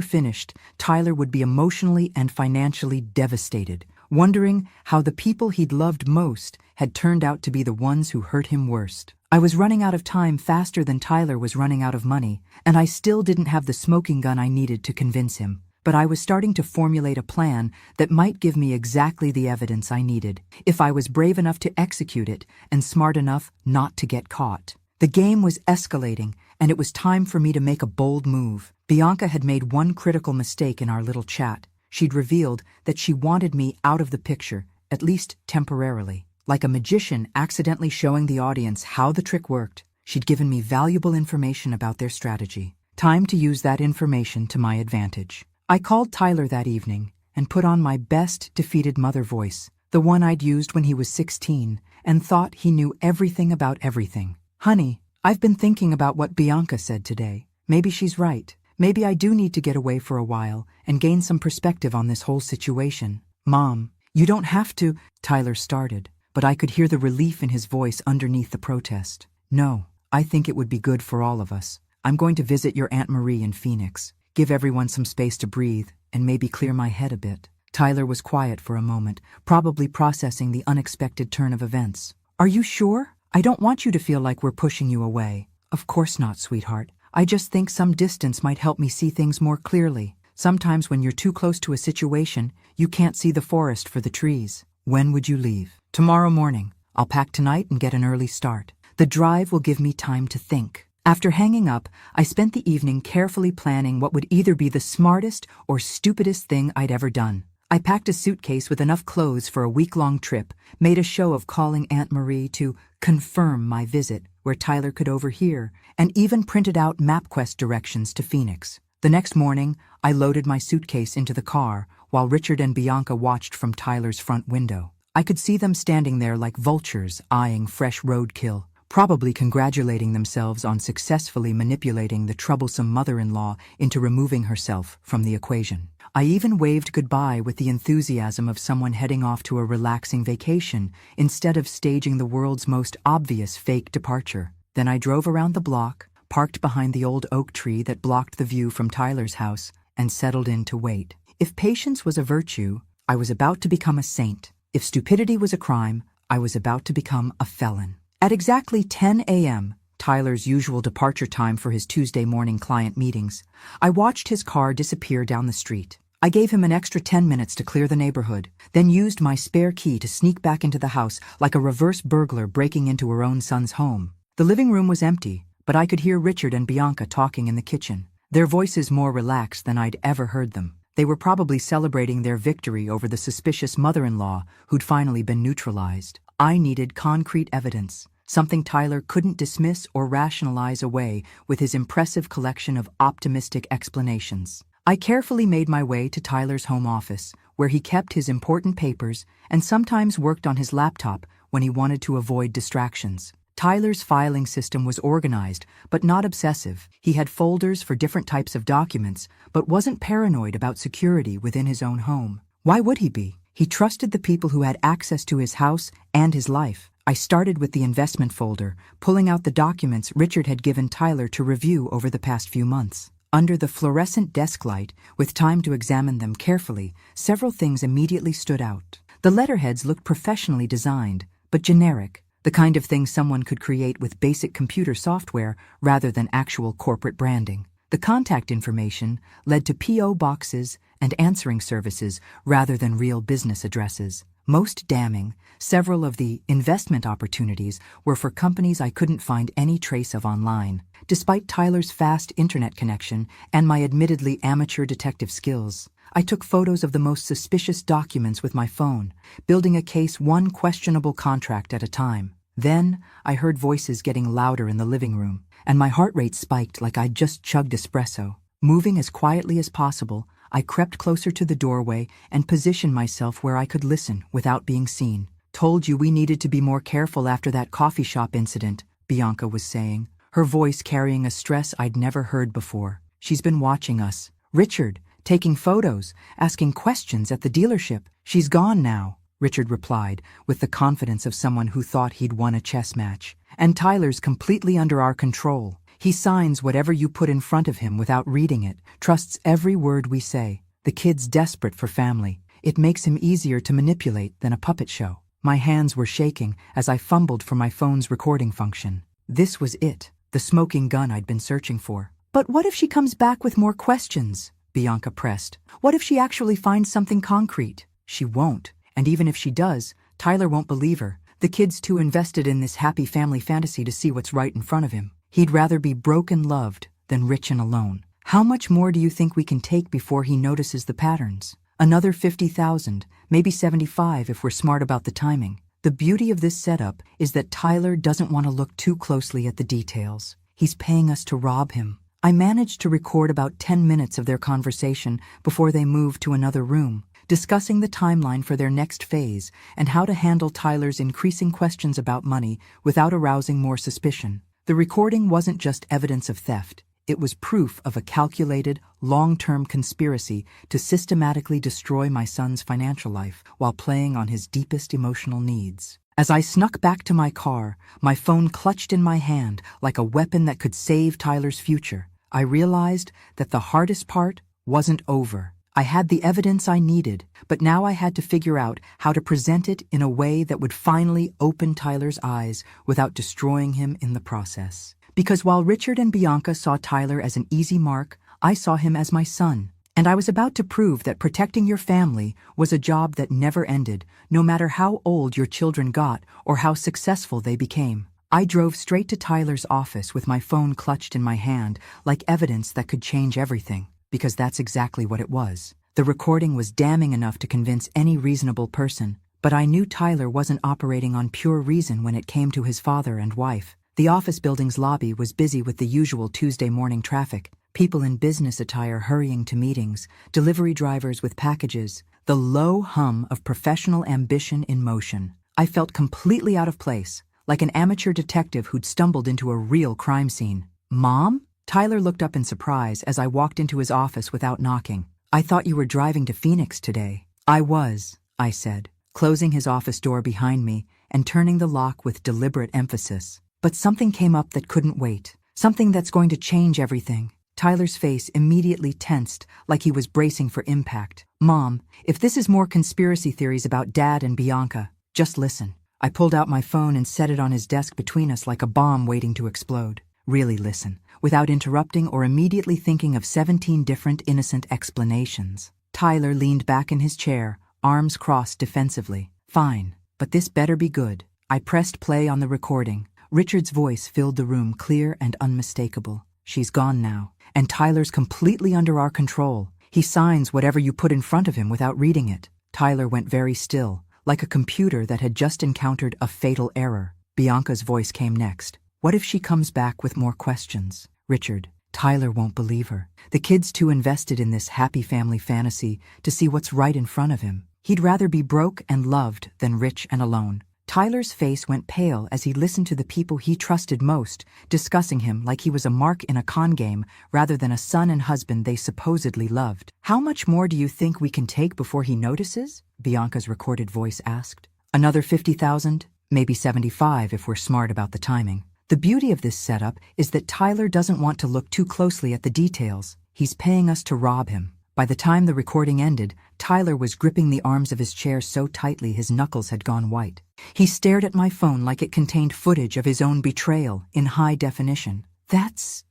finished, Tyler would be emotionally and financially devastated, wondering how the people he'd loved most had turned out to be the ones who hurt him worst. I was running out of time faster than Tyler was running out of money, and I still didn't have the smoking gun I needed to convince him. But I was starting to formulate a plan that might give me exactly the evidence I needed, if I was brave enough to execute it and smart enough not to get caught. The game was escalating, and it was time for me to make a bold move. Bianca had made one critical mistake in our little chat. She'd revealed that she wanted me out of the picture, at least temporarily. Like a magician accidentally showing the audience how the trick worked, she'd given me valuable information about their strategy. Time to use that information to my advantage. I called Tyler that evening and put on my best defeated mother voice, the one I'd used when he was 16, and thought he knew everything about everything. "Honey, I've been thinking about what Bianca said today. Maybe she's right. Maybe I do need to get away for a while and gain some perspective on this whole situation." "Mom, you don't have to," Tyler started, but I could hear the relief in his voice underneath the protest. "No, I think it would be good for all of us. I'm going to visit your Aunt Marie in Phoenix, give everyone some space to breathe, and maybe clear my head a bit." Tyler was quiet for a moment, probably processing the unexpected turn of events. "Are you sure? I don't want you to feel like we're pushing you away." "Of course not, sweetheart. I just think some distance might help me see things more clearly. Sometimes when you're too close to a situation, you can't see the forest for the trees." "When would you leave?" "Tomorrow morning. I'll pack tonight and get an early start. The drive will give me time to think." After hanging up, I spent the evening carefully planning what would either be the smartest or stupidest thing I'd ever done. I packed a suitcase with enough clothes for a week-long trip, made a show of calling Aunt Marie to confirm my visit where Tyler could overhear, and even printed out MapQuest directions to Phoenix. The next morning, I loaded my suitcase into the car while Richard and Bianca watched from Tyler's front window. I could see them standing there like vultures eyeing fresh roadkill, probably congratulating themselves on successfully manipulating the troublesome mother-in-law into removing herself from the equation. I even waved goodbye with the enthusiasm of someone heading off to a relaxing vacation instead of staging the world's most obvious fake departure. Then I drove around the block, parked behind the old oak tree that blocked the view from Tyler's house, and settled in to wait. If patience was a virtue, I was about to become a saint. If stupidity was a crime, I was about to become a felon. At exactly 10 a.m., Tyler's usual departure time for his Tuesday morning client meetings, I watched his car disappear down the street. I gave him an extra 10 minutes to clear the neighborhood, then used my spare key to sneak back into the house like a reverse burglar breaking into her own son's home. The living room was empty, but I could hear Richard and Bianca talking in the kitchen, their voices more relaxed than I'd ever heard them. They were probably celebrating their victory over the suspicious mother-in-law who'd finally been neutralized. I needed concrete evidence, something Tyler couldn't dismiss or rationalize away with his impressive collection of optimistic explanations. I carefully made my way to Tyler's home office, where he kept his important papers and sometimes worked on his laptop when he wanted to avoid distractions. Tyler's filing system was organized, but not obsessive. He had folders for different types of documents, but wasn't paranoid about security within his own home. Why would he be? He trusted the people who had access to his house and his life. I started with the investment folder, pulling out the documents Richard had given Tyler to review over the past few months. Under the fluorescent desk light, with time to examine them carefully, several things immediately stood out. The letterheads looked professionally designed, but generic, the kind of thing someone could create with basic computer software rather than actual corporate branding. The contact information led to P.O. boxes and answering services rather than real business addresses. Most damning, several of the investment opportunities were for companies I couldn't find any trace of online. Despite Tyler's fast internet connection and my admittedly amateur detective skills, I took photos of the most suspicious documents with my phone, building a case one questionable contract at a time. Then, I heard voices getting louder in the living room, and my heart rate spiked like I'd just chugged espresso. Moving as quietly as possible, I crept closer to the doorway and positioned myself where I could listen without being seen. "Told you we needed to be more careful after that coffee shop incident," Bianca was saying, her voice carrying a stress I'd never heard before. "She's been watching us. Richard, taking photos, asking questions at the dealership. She's gone now," Richard replied, with the confidence of someone who thought he'd won a chess match. "And Tyler's completely under our control. He signs whatever you put in front of him without reading it, trusts every word we say. The kid's desperate for family. It makes him easier to manipulate than a puppet show." My hands were shaking as I fumbled for my phone's recording function. This was it, the smoking gun I'd been searching for. "But what if she comes back with more questions?" Bianca pressed. "What if she actually finds something concrete?" "She won't. And even if she does, Tyler won't believe her. The kid's too invested in this happy family fantasy to see what's right in front of him. He'd rather be broke and loved than rich and alone. How much more do you think we can take before he notices the patterns?" "Another 50,000, maybe 75 if we're smart about the timing." The beauty of this setup is that Tyler doesn't want to look too closely at the details. He's paying us to rob him. I managed to record about 10 minutes of their conversation before they moved to another room, discussing the timeline for their next phase and how to handle Tyler's increasing questions about money without arousing more suspicion. The recording wasn't just evidence of theft. It was proof of a calculated, long-term conspiracy to systematically destroy my son's financial life while playing on his deepest emotional needs. As I snuck back to my car, my phone clutched in my hand like a weapon that could save Tyler's future. I realized that the hardest part wasn't over. I had the evidence I needed, but now I had to figure out how to present it in a way that would finally open Tyler's eyes without destroying him in the process. Because while Richard and Bianca saw Tyler as an easy mark, I saw him as my son. And I was about to prove that protecting your family was a job that never ended, no matter how old your children got or how successful they became. I drove straight to Tyler's office with my phone clutched in my hand, like evidence that could change everything, because that's exactly what it was. The recording was damning enough to convince any reasonable person, but I knew Tyler wasn't operating on pure reason when it came to his father and wife. The office building's lobby was busy with the usual Tuesday morning traffic, people in business attire hurrying to meetings, delivery drivers with packages, the low hum of professional ambition in motion. I felt completely out of place, like an amateur detective who'd stumbled into a real crime scene. "Mom?" Tyler looked up in surprise as I walked into his office without knocking. "I thought you were driving to Phoenix today." "I was," I said, closing his office door behind me and turning the lock with deliberate emphasis. "But something came up that couldn't wait. Something that's going to change everything." Tyler's face immediately tensed, like he was bracing for impact. "Mom, if this is more conspiracy theories about Dad and Bianca, just listen." I pulled out my phone and set it on his desk between us like a bomb waiting to explode. "Really listen, without interrupting or immediately thinking of 17 different innocent explanations." Tyler leaned back in his chair, arms crossed defensively. "Fine, but this better be good." I pressed play on the recording. Richard's voice filled the room, clear and unmistakable. "She's gone now, and Tyler's completely under our control. He signs whatever you put in front of him without reading it." Tyler went very still, like a computer that had just encountered a fatal error. Bianca's voice came next. "What if she comes back with more questions?" "Richard, Tyler won't believe her. The kid's too invested in this happy family fantasy to see what's right in front of him. He'd rather be broke and loved than rich and alone." Tyler's face went pale as he listened to the people he trusted most, discussing him like he was a mark in a con game rather than a son and husband they supposedly loved. "How much more do you think we can take before he notices?" Bianca's recorded voice asked. "Another 50,000, maybe 75 if we're smart about the timing." The beauty of this setup is that Tyler doesn't want to look too closely at the details. He's paying us to rob him. By the time the recording ended, Tyler was gripping the arms of his chair so tightly his knuckles had gone white. He stared at my phone like it contained footage of his own betrayal in high definition. That's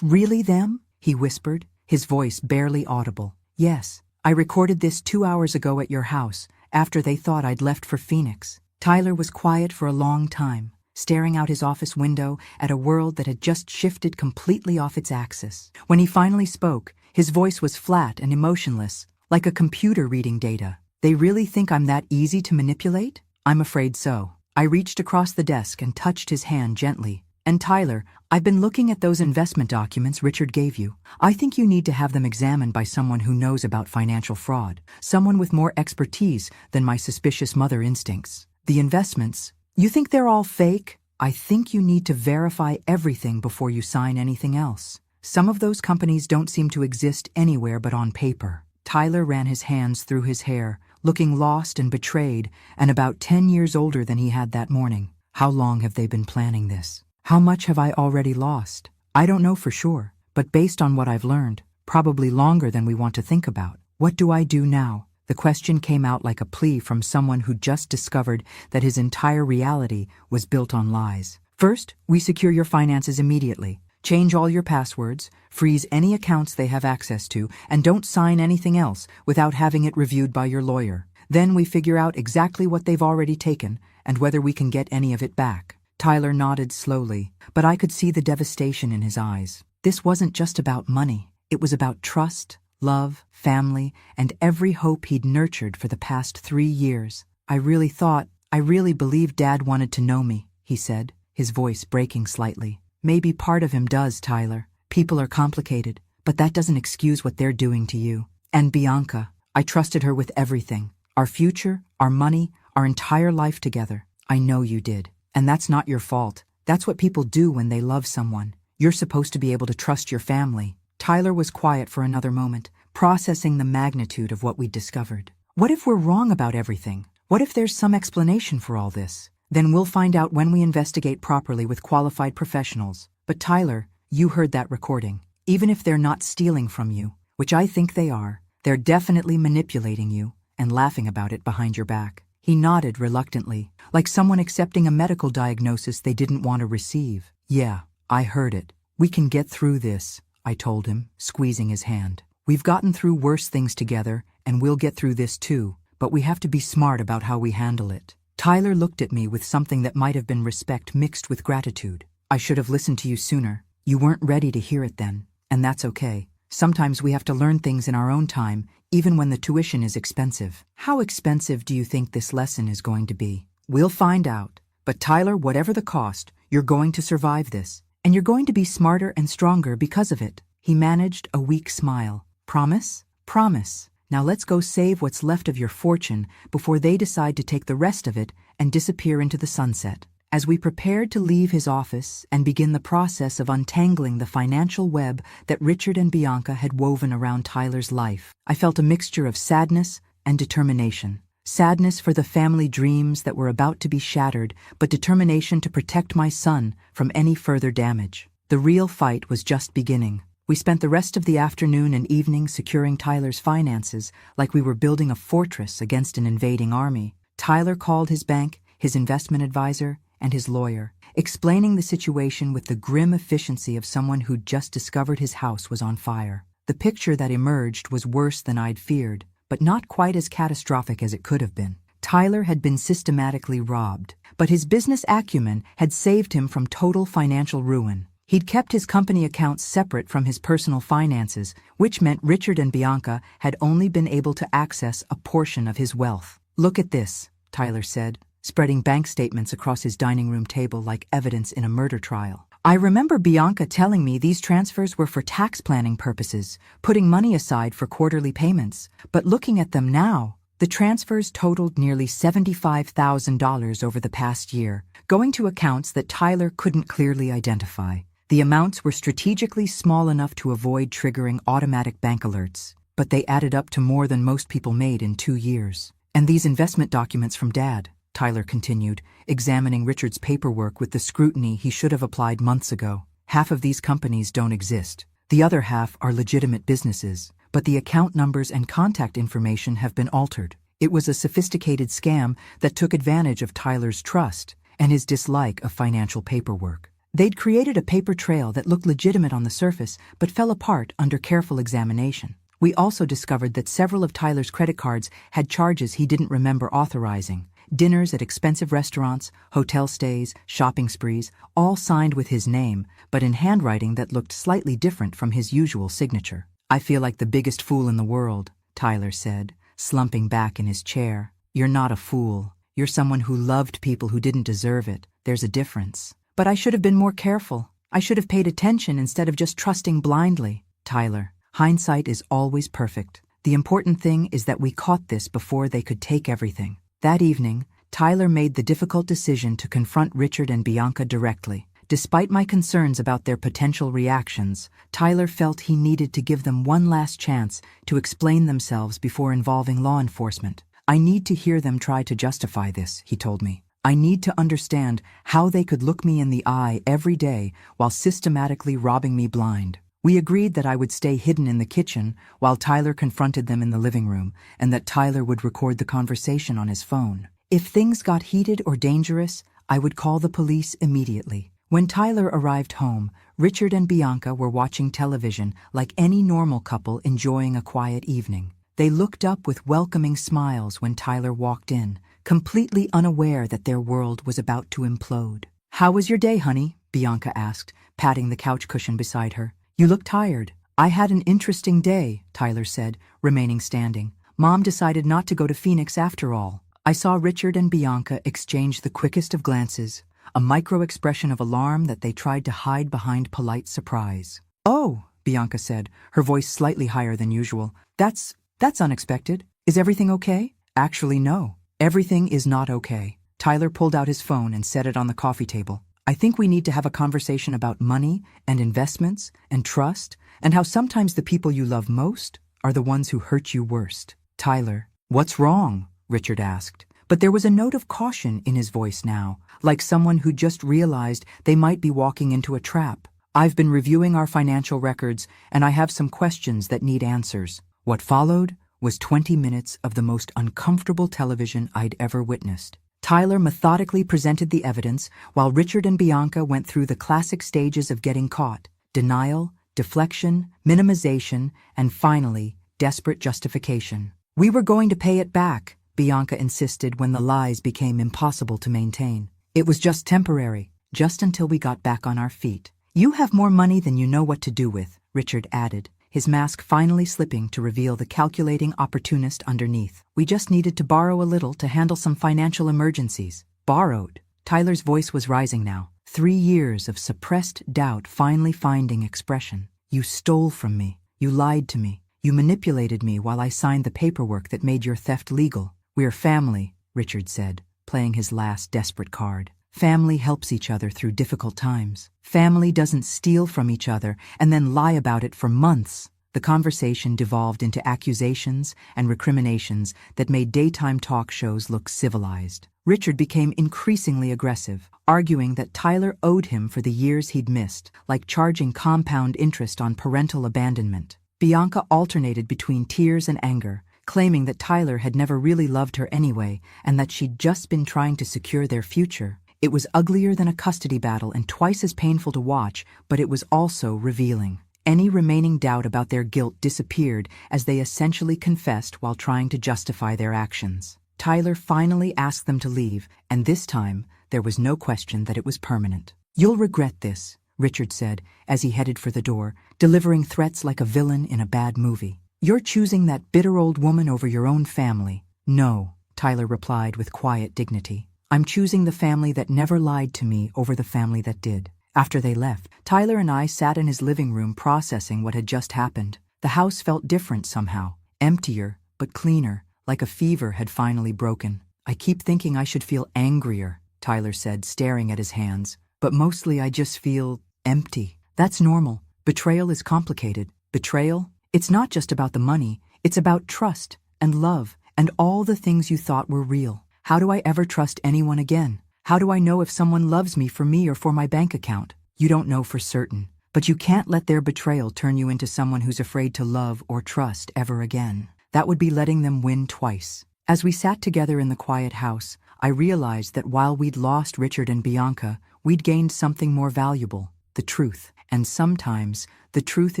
really them?" he whispered, his voice barely audible. "Yes, I recorded this 2 hours ago at your house, after they thought I'd left for Phoenix. Tyler was quiet for a long time, staring out his office window at a world that had just shifted completely off its axis. When he finally spoke, his voice was flat and emotionless, like a computer reading data. They really think I'm that easy to manipulate? I'm afraid so. I reached across the desk and touched his hand gently. And Tyler, I've been looking at those investment documents Richard gave you. I think you need to have them examined by someone who knows about financial fraud, someone with more expertise than my suspicious mother instincts. The investments, you think they're all fake? I think you need to verify everything before you sign anything else. Some of those companies don't seem to exist anywhere but on paper. Tyler ran his hands through his hair, looking lost and betrayed, and about 10 years older than he had that morning. How long have they been planning this? How much have I already lost? I don't know for sure, but based on what I've learned, probably longer than we want to think about. What do I do now? The question came out like a plea from someone who just discovered that his entire reality was built on lies. First, we secure your finances immediately. Change all your passwords, freeze any accounts they have access to, and don't sign anything else without having it reviewed by your lawyer. Then we figure out exactly what they've already taken and whether we can get any of it back. Tyler nodded slowly, but I could see the devastation in his eyes. This wasn't just about money. It was about trust, love, family, and every hope he'd nurtured for the past 3 years. I really believed Dad wanted to know me, he said, his voice breaking slightly. Maybe part of him does, Tyler. People are complicated, but that doesn't excuse what they're doing to you. And Bianca, I trusted her with everything. Our future, our money, our entire life together. I know you did. And that's not your fault. That's what people do when they love someone. You're supposed to be able to trust your family. Tyler was quiet for another moment, processing the magnitude of what we'd discovered. What if we're wrong about everything? What if there's some explanation for all this? Then we'll find out when we investigate properly with qualified professionals. But Tyler, you heard that recording. Even if they're not stealing from you, which I think they are, they're definitely manipulating you and laughing about it behind your back. He nodded reluctantly, like someone accepting a medical diagnosis they didn't want to receive. Yeah, I heard it. We can get through this, I told him, squeezing his hand. We've gotten through worse things together, and we'll get through this too, but we have to be smart about how we handle it. Tyler looked at me with something that might have been respect mixed with gratitude. I should have listened to you sooner. You weren't ready to hear it then, and that's okay. Sometimes we have to learn things in our own time, even when the tuition is expensive. How expensive do you think this lesson is going to be? We'll find out. But Tyler, whatever the cost, you're going to survive this. And you're going to be smarter and stronger because of it. He managed a weak smile. Promise? Promise. Now let's go save what's left of your fortune before they decide to take the rest of it and disappear into the sunset. As we prepared to leave his office and begin the process of untangling the financial web that Richard and Bianca had woven around Tyler's life, I felt a mixture of sadness and determination. Sadness for the family dreams that were about to be shattered, but determination to protect my son from any further damage. The real fight was just beginning. We spent the rest of the afternoon and evening securing Tyler's finances like we were building a fortress against an invading army. Tyler called his bank, his investment advisor, and his lawyer, explaining the situation with the grim efficiency of someone who'd just discovered his house was on fire. The picture that emerged was worse than I'd feared, but not quite as catastrophic as it could have been. Tyler had been systematically robbed, but his business acumen had saved him from total financial ruin. He'd kept his company accounts separate from his personal finances, which meant Richard and Bianca had only been able to access a portion of his wealth. Look at this, Tyler said, spreading bank statements across his dining room table like evidence in a murder trial. I remember Bianca telling me these transfers were for tax planning purposes, putting money aside for quarterly payments. But looking at them now, the transfers totaled nearly $75,000 over the past year, going to accounts that Tyler couldn't clearly identify. The amounts were strategically small enough to avoid triggering automatic bank alerts, but they added up to more than most people made in 2 years. And these investment documents from Dad, Tyler continued, examining Richard's paperwork with the scrutiny he should have applied months ago. Half of these companies don't exist. The other half are legitimate businesses, but the account numbers and contact information have been altered. It was a sophisticated scam that took advantage of Tyler's trust and his dislike of financial paperwork. They'd created a paper trail that looked legitimate on the surface but fell apart under careful examination. We also discovered that several of Tyler's credit cards had charges he didn't remember authorizing. Dinners at expensive restaurants, hotel stays, shopping sprees, all signed with his name, but in handwriting that looked slightly different from his usual signature. "I feel like the biggest fool in the world," Tyler said, slumping back in his chair. "You're not a fool. You're someone who loved people who didn't deserve it. There's a difference." "But I should have been more careful. I should have paid attention instead of just trusting blindly." "Tyler, hindsight is always perfect. The important thing is that we caught this before they could take everything." That evening, Tyler made the difficult decision to confront Richard and Bianca directly. Despite my concerns about their potential reactions, Tyler felt he needed to give them one last chance to explain themselves before involving law enforcement. "I need to hear them try to justify this," he told me. "I need to understand how they could look me in the eye every day while systematically robbing me blind." We agreed that I would stay hidden in the kitchen while Tyler confronted them in the living room, and that Tyler would record the conversation on his phone. If things got heated or dangerous, I would call the police immediately. When Tyler arrived home, Richard and Bianca were watching television like any normal couple enjoying a quiet evening. They looked up with welcoming smiles when Tyler walked in, completely unaware that their world was about to implode. "How was your day, honey?" Bianca asked, patting the couch cushion beside her. "You look tired." "I had an interesting day," Tyler said, remaining standing. "Mom decided not to go to Phoenix after all." I saw Richard and Bianca exchange the quickest of glances, a micro-expression of alarm that they tried to hide behind polite surprise. "Oh," Bianca said, her voice slightly higher than usual. That's unexpected. Is everything okay?" "Actually, no. Everything is not okay." Tyler pulled out his phone and set it on the coffee table. "I think we need to have a conversation about money and investments and trust and how sometimes the people you love most are the ones who hurt you worst." "Tyler, what's wrong?" Richard asked. But there was a note of caution in his voice now, like someone who just realized they might be walking into a trap. "I've been reviewing our financial records, and I have some questions that need answers." What followed was 20 minutes of the most uncomfortable television I'd ever witnessed. Tyler methodically presented the evidence, while Richard and Bianca went through the classic stages of getting caught: denial, deflection, minimization, and finally, desperate justification. "We were going to pay it back," Bianca insisted when the lies became impossible to maintain. "It was just temporary, just until we got back on our feet." "You have more money than you know what to do with," Richard added, his mask finally slipping to reveal the calculating opportunist underneath. "We just needed to borrow a little to handle some financial emergencies." "Borrowed?" Tyler's voice was rising now. 3 years of suppressed doubt finally finding expression. "You stole from me. You lied to me. You manipulated me while I signed the paperwork that made your theft legal." "We're family," Richard said, playing his last desperate card. "Family helps each other through difficult times. Family doesn't steal from each other and then lie about it for months." The conversation devolved into accusations and recriminations that made daytime talk shows look civilized. Richard became increasingly aggressive, arguing that Tyler owed him for the years he'd missed, like charging compound interest on parental abandonment. Bianca alternated between tears and anger, claiming that Tyler had never really loved her anyway and that she'd just been trying to secure their future. It was uglier than a custody battle and twice as painful to watch, but it was also revealing. Any remaining doubt about their guilt disappeared as they essentially confessed while trying to justify their actions. Tyler finally asked them to leave, and this time there was no question that it was permanent. "You'll regret this," Richard said as he headed for the door, delivering threats like a villain in a bad movie. "You're choosing that bitter old woman over your own family." "No," Tyler replied with quiet dignity. "I'm choosing the family that never lied to me over the family that did." After they left, Tyler and I sat in his living room processing what had just happened. The house felt different somehow, emptier, but cleaner, like a fever had finally broken. "I keep thinking I should feel angrier," Tyler said, staring at his hands. "But mostly I just feel empty." "That's normal. Betrayal is complicated." "Betrayal? It's not just about the money. It's about trust and love and all the things you thought were real. How do I ever trust anyone again? How do I know if someone loves me for me or for my bank account?" "You don't know for certain, but you can't let their betrayal turn you into someone who's afraid to love or trust ever again. That would be letting them win twice." As we sat together in the quiet house, I realized that while we'd lost Richard and Bianca, we'd gained something more valuable: the truth. And sometimes, the truth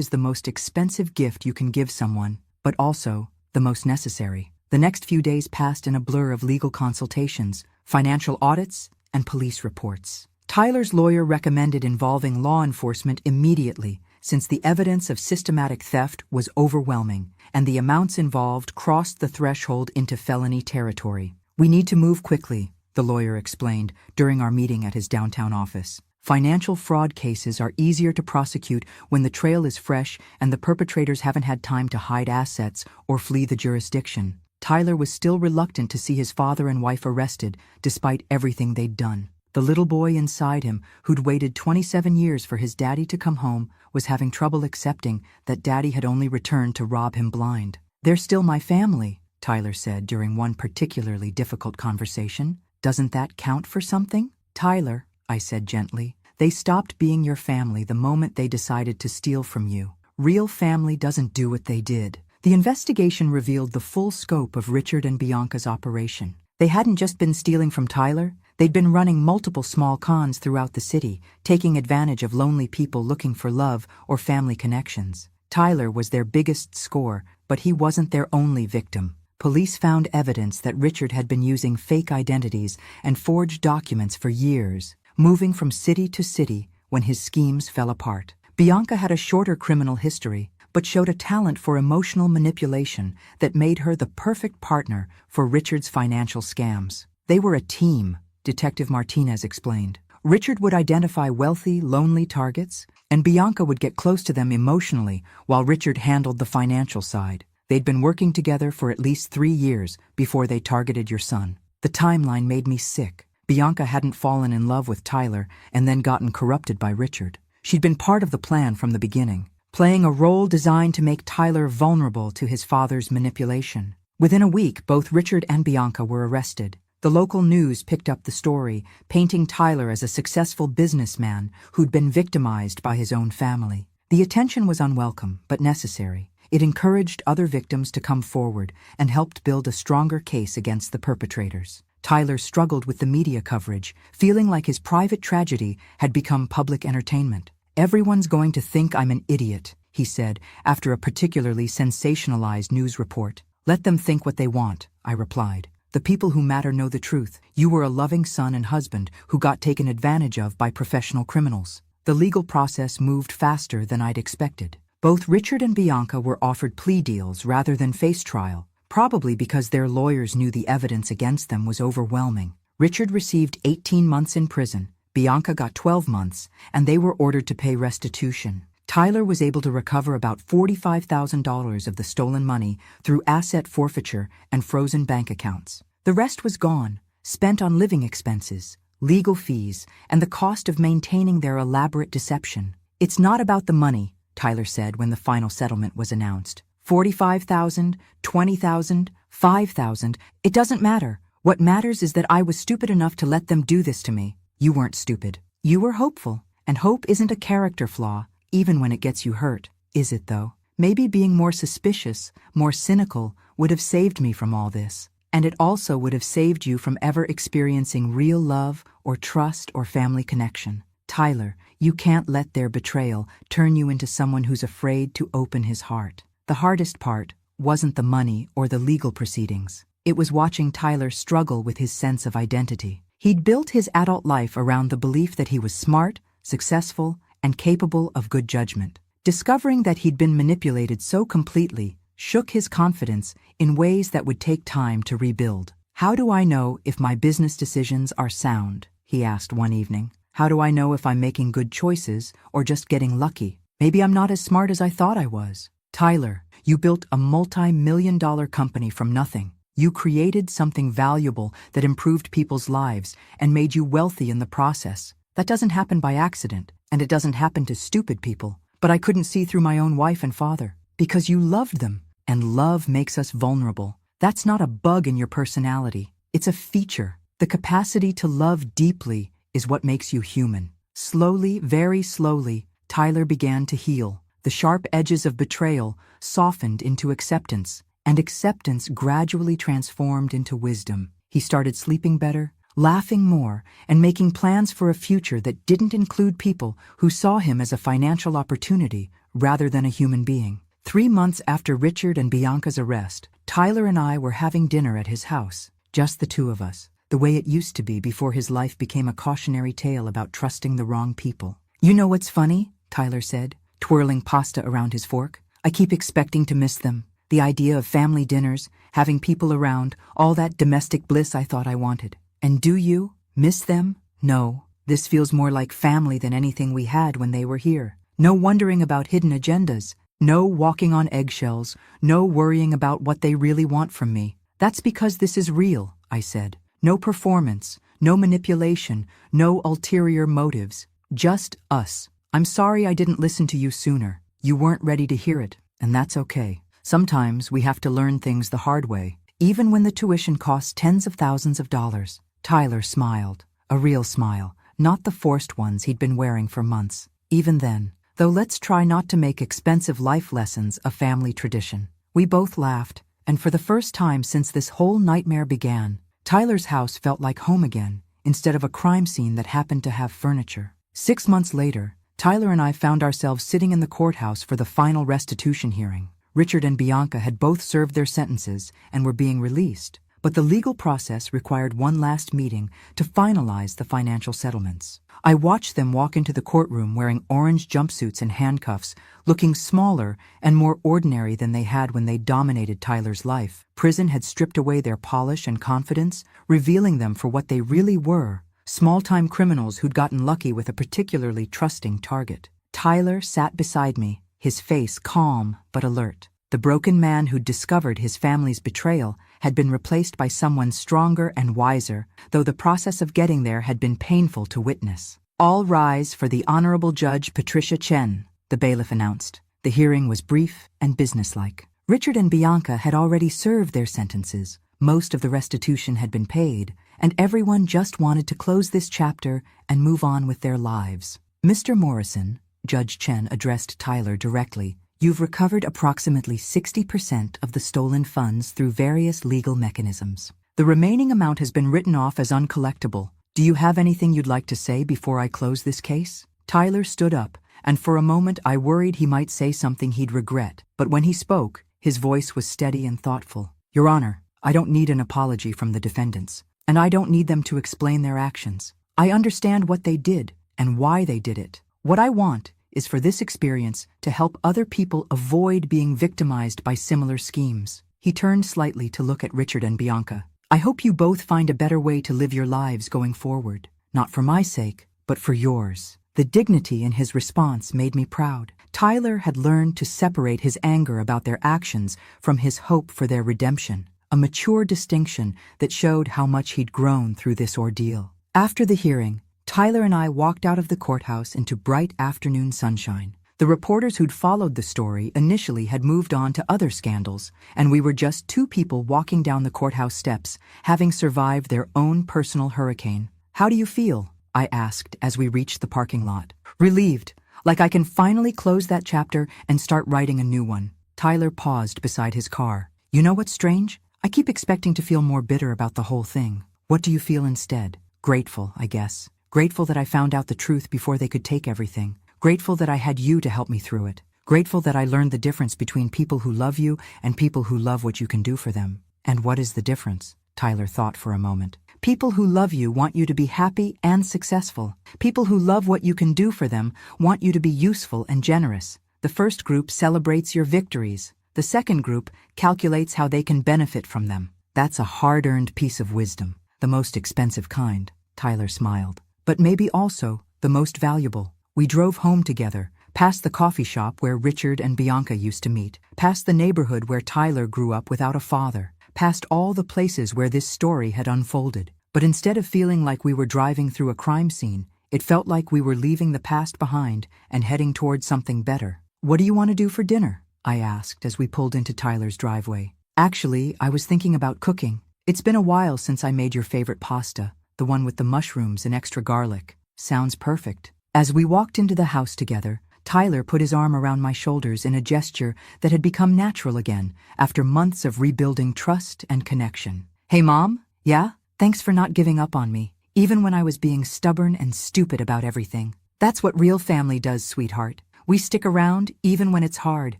is the most expensive gift you can give someone. but also the most necessary. The next few days passed in a blur of legal consultations, financial audits, and police reports. Tyler's lawyer recommended involving law enforcement immediately, since the evidence of systematic theft was overwhelming, and the amounts involved crossed the threshold into felony territory. "We need to move quickly," the lawyer explained during our meeting at his downtown office. "Financial fraud cases are easier to prosecute when the trail is fresh and the perpetrators haven't had time to hide assets or flee the jurisdiction." Tyler was still reluctant to see his father and wife arrested, despite everything they'd done. The little boy inside him, who'd waited 27 years for his daddy to come home, was having trouble accepting that daddy had only returned to rob him blind. "They're still my family," Tyler said during one particularly difficult conversation. "Doesn't that count for something?" "Tyler," I said gently, "they stopped being your family the moment they decided to steal from you. Real family doesn't do what they did." The investigation revealed the full scope of Richard and Bianca's operation. They hadn't just been stealing from Tyler, they'd been running multiple small cons throughout the city, taking advantage of lonely people looking for love or family connections. Tyler was their biggest score, but he wasn't their only victim. Police found evidence that Richard had been using fake identities and forged documents for years, moving from city to city when his schemes fell apart. Bianca had a shorter criminal history, but showed a talent for emotional manipulation that made her the perfect partner for Richard's financial scams. They were a team, Detective Martinez explained. Richard would identify wealthy, lonely targets, and Bianca would get close to them emotionally while Richard handled the financial side. They'd been working together for at least 3 years before they targeted your son. The timeline made me sick. Bianca hadn't fallen in love with Tyler and then gotten corrupted by Richard. She'd been part of the plan from the beginning, playing a role designed to make Tyler vulnerable to his father's manipulation. Within a week, both Richard and Bianca were arrested. The local news picked up the story, painting Tyler as a successful businessman who'd been victimized by his own family. The attention was unwelcome, but necessary. It encouraged other victims to come forward and helped build a stronger case against the perpetrators. Tyler struggled with the media coverage, feeling like his private tragedy had become public entertainment. "Everyone's going to think I'm an idiot," he said after a particularly sensationalized news report. "Let them think what they want," I replied. "The people who matter know the truth. You were a loving son and husband who got taken advantage of by professional criminals." The legal process moved faster than I'd expected. Both Richard and Bianca were offered plea deals rather than face trial, probably because their lawyers knew the evidence against them was overwhelming. Richard received 18 months in prison, Bianca got 12 months, and they were ordered to pay restitution. Tyler was able to recover about $45,000 of the stolen money through asset forfeiture and frozen bank accounts. The rest was gone, spent on living expenses, legal fees, and the cost of maintaining their elaborate deception. "It's not about the money," Tyler said when the final settlement was announced. $45,000, $20,000, $5,000, it doesn't matter. What matters is that I was stupid enough to let them do this to me. You weren't stupid. You were hopeful, and hope isn't a character flaw, even when it gets you hurt. Is it, though? Maybe being more suspicious, more cynical, would have saved me from all this. And it also would have saved you from ever experiencing real love or trust or family connection. Tyler, you can't let their betrayal turn you into someone who's afraid to open his heart. The hardest part wasn't the money or the legal proceedings. It was watching Tyler struggle with his sense of identity. He'd built his adult life around the belief that he was smart, successful, and capable of good judgment. Discovering that he'd been manipulated so completely shook his confidence in ways that would take time to rebuild. "How do I know if my business decisions are sound?" he asked one evening. "How do I know if I'm making good choices or just getting lucky? Maybe I'm not as smart as I thought I was." "Tyler, you built a multi-million-dollar company from nothing. You created something valuable that improved people's lives and made you wealthy in the process. That doesn't happen by accident, and it doesn't happen to stupid people. But I couldn't see through my own wife and father, because you loved them, and love makes us vulnerable. That's not a bug in your personality. It's a feature. The capacity to love deeply is what makes you human." Slowly, very slowly, Tyler began to heal. The sharp edges of betrayal softened into acceptance, and acceptance gradually transformed into wisdom. He started sleeping better, laughing more, and making plans for a future that didn't include people who saw him as a financial opportunity rather than a human being. 3 months after Richard and Bianca's arrest, Tyler and I were having dinner at his house, just the two of us, the way it used to be before his life became a cautionary tale about trusting the wrong people. "You know what's funny?" Tyler said, twirling pasta around his fork. "I keep expecting to miss them. The idea of family dinners, having people around, all that domestic bliss I thought I wanted. And do you miss them?" "No. This feels more like family than anything we had when they were here. No wondering about hidden agendas. No walking on eggshells. No worrying about what they really want from me. That's because this is real," I said. "No performance, no manipulation, no ulterior motives. Just us. I'm sorry I didn't listen to you sooner. You weren't ready to hear it, and that's okay. Sometimes we have to learn things the hard way, even when the tuition costs tens of thousands of dollars." Tyler smiled. A real smile, not the forced ones he'd been wearing for months. "Even then, though, let's try not to make expensive life lessons a family tradition." We both laughed, and for the first time since this whole nightmare began, Tyler's house felt like home again, instead of a crime scene that happened to have furniture. 6 months later, Tyler and I found ourselves sitting in the courthouse for the final restitution hearing. Richard and Bianca had both served their sentences and were being released, but the legal process required one last meeting to finalize the financial settlements. I watched them walk into the courtroom wearing orange jumpsuits and handcuffs, looking smaller and more ordinary than they had when they dominated Tyler's life. Prison had stripped away their polish and confidence, revealing them for what they really were, small-time criminals who'd gotten lucky with a particularly trusting target. Tyler sat beside me, his face calm but alert. The broken man who'd discovered his family's betrayal had been replaced by someone stronger and wiser, though the process of getting there had been painful to witness. "All rise for the Honorable Judge Patricia Chen," the bailiff announced. The hearing was brief and businesslike. Richard and Bianca had already served their sentences, most of the restitution had been paid, and everyone just wanted to close this chapter and move on with their lives. "Mr. Morrison," Judge Chen addressed Tyler directly, "you've recovered approximately 60% of the stolen funds through various legal mechanisms. The remaining amount has been written off as uncollectible. Do you have anything you'd like to say before I close this case?" Tyler stood up, and for a moment I worried he might say something he'd regret, but when he spoke, his voice was steady and thoughtful. "Your Honor, I don't need an apology from the defendants, and I don't need them to explain their actions. I understand what they did and why they did it. What I want is for this experience to help other people avoid being victimized by similar schemes." He turned slightly to look at Richard and Bianca. "I hope you both find a better way to live your lives going forward, not for my sake, but for yours." The dignity in his response made me proud. Tyler had learned to separate his anger about their actions from his hope for their redemption, a mature distinction that showed how much he'd grown through this ordeal. After the hearing, Tyler and I walked out of the courthouse into bright afternoon sunshine. The reporters who'd followed the story initially had moved on to other scandals, and we were just two people walking down the courthouse steps, having survived their own personal hurricane. "How do you feel?" I asked as we reached the parking lot. "Relieved, like I can finally close that chapter and start writing a new one." Tyler paused beside his car. "You know what's strange? I keep expecting to feel more bitter about the whole thing. What do you feel instead?" "Grateful, I guess. Grateful that I found out the truth before they could take everything. Grateful that I had you to help me through it. Grateful that I learned the difference between people who love you and people who love what you can do for them." "And what is the difference?" Tyler thought for a moment. "People who love you want you to be happy and successful. People who love what you can do for them want you to be useful and generous. The first group celebrates your victories. The second group calculates how they can benefit from them. That's a hard-earned piece of wisdom. The most expensive kind." Tyler smiled. "But maybe also the most valuable." We drove home together, past the coffee shop where Richard and Bianca used to meet, past the neighborhood where Tyler grew up without a father, past all the places where this story had unfolded. But instead of feeling like we were driving through a crime scene, it felt like we were leaving the past behind and heading towards something better. "What do you want to do for dinner?" I asked as we pulled into Tyler's driveway. "Actually, I was thinking about cooking. It's been a while since I made your favorite pasta, the one with the mushrooms and extra garlic." "Sounds perfect." As we walked into the house together, Tyler put his arm around my shoulders in a gesture that had become natural again after months of rebuilding trust and connection. "Hey, Mom? Yeah? Thanks for not giving up on me, even when I was being stubborn and stupid about everything. That's what real family does, sweetheart. We stick around even when it's hard.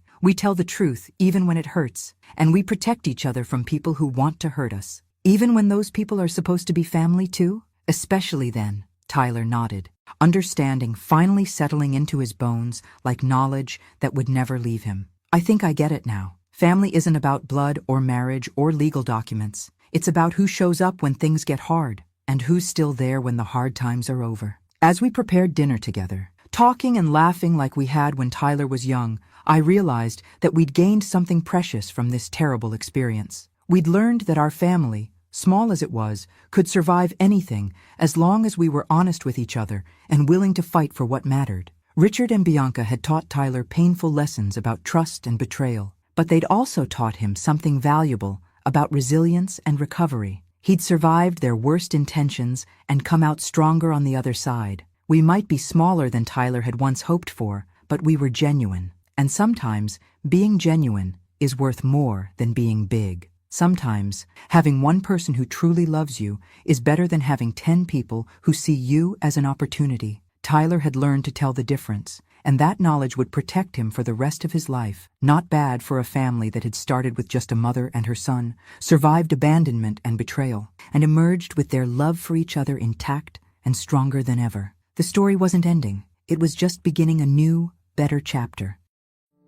We tell the truth even when it hurts, and we protect each other from people who want to hurt us. Even when those people are supposed to be family too? Especially then, Tyler nodded, understanding finally settling into his bones like knowledge that would never leave him. I think I get it now. Family isn't about blood or marriage or legal documents. It's about who shows up when things get hard, and who's still there when the hard times are over. As we prepared dinner together, talking and laughing like we had when Tyler was young, I realized that we'd gained something precious from this terrible experience. We'd learned that our family, small as it was, could survive anything as long as we were honest with each other and willing to fight for what mattered. Richard and Bianca had taught Tyler painful lessons about trust and betrayal, but they'd also taught him something valuable about resilience and recovery. He'd survived their worst intentions and come out stronger on the other side. We might be smaller than Tyler had once hoped for, but we were genuine. And sometimes, being genuine is worth more than being big. Sometimes, having one person who truly loves you is better than having 10 people who see you as an opportunity. Tyler had learned to tell the difference, and that knowledge would protect him for the rest of his life. Not bad for a family that had started with just a mother and her son, survived abandonment and betrayal, and emerged with their love for each other intact and stronger than ever. The story wasn't ending. It was just beginning a new, better chapter.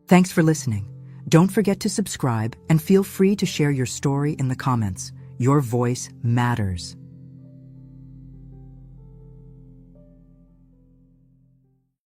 Thanks for listening. Don't forget to subscribe and feel free to share your story in the comments. Your voice matters.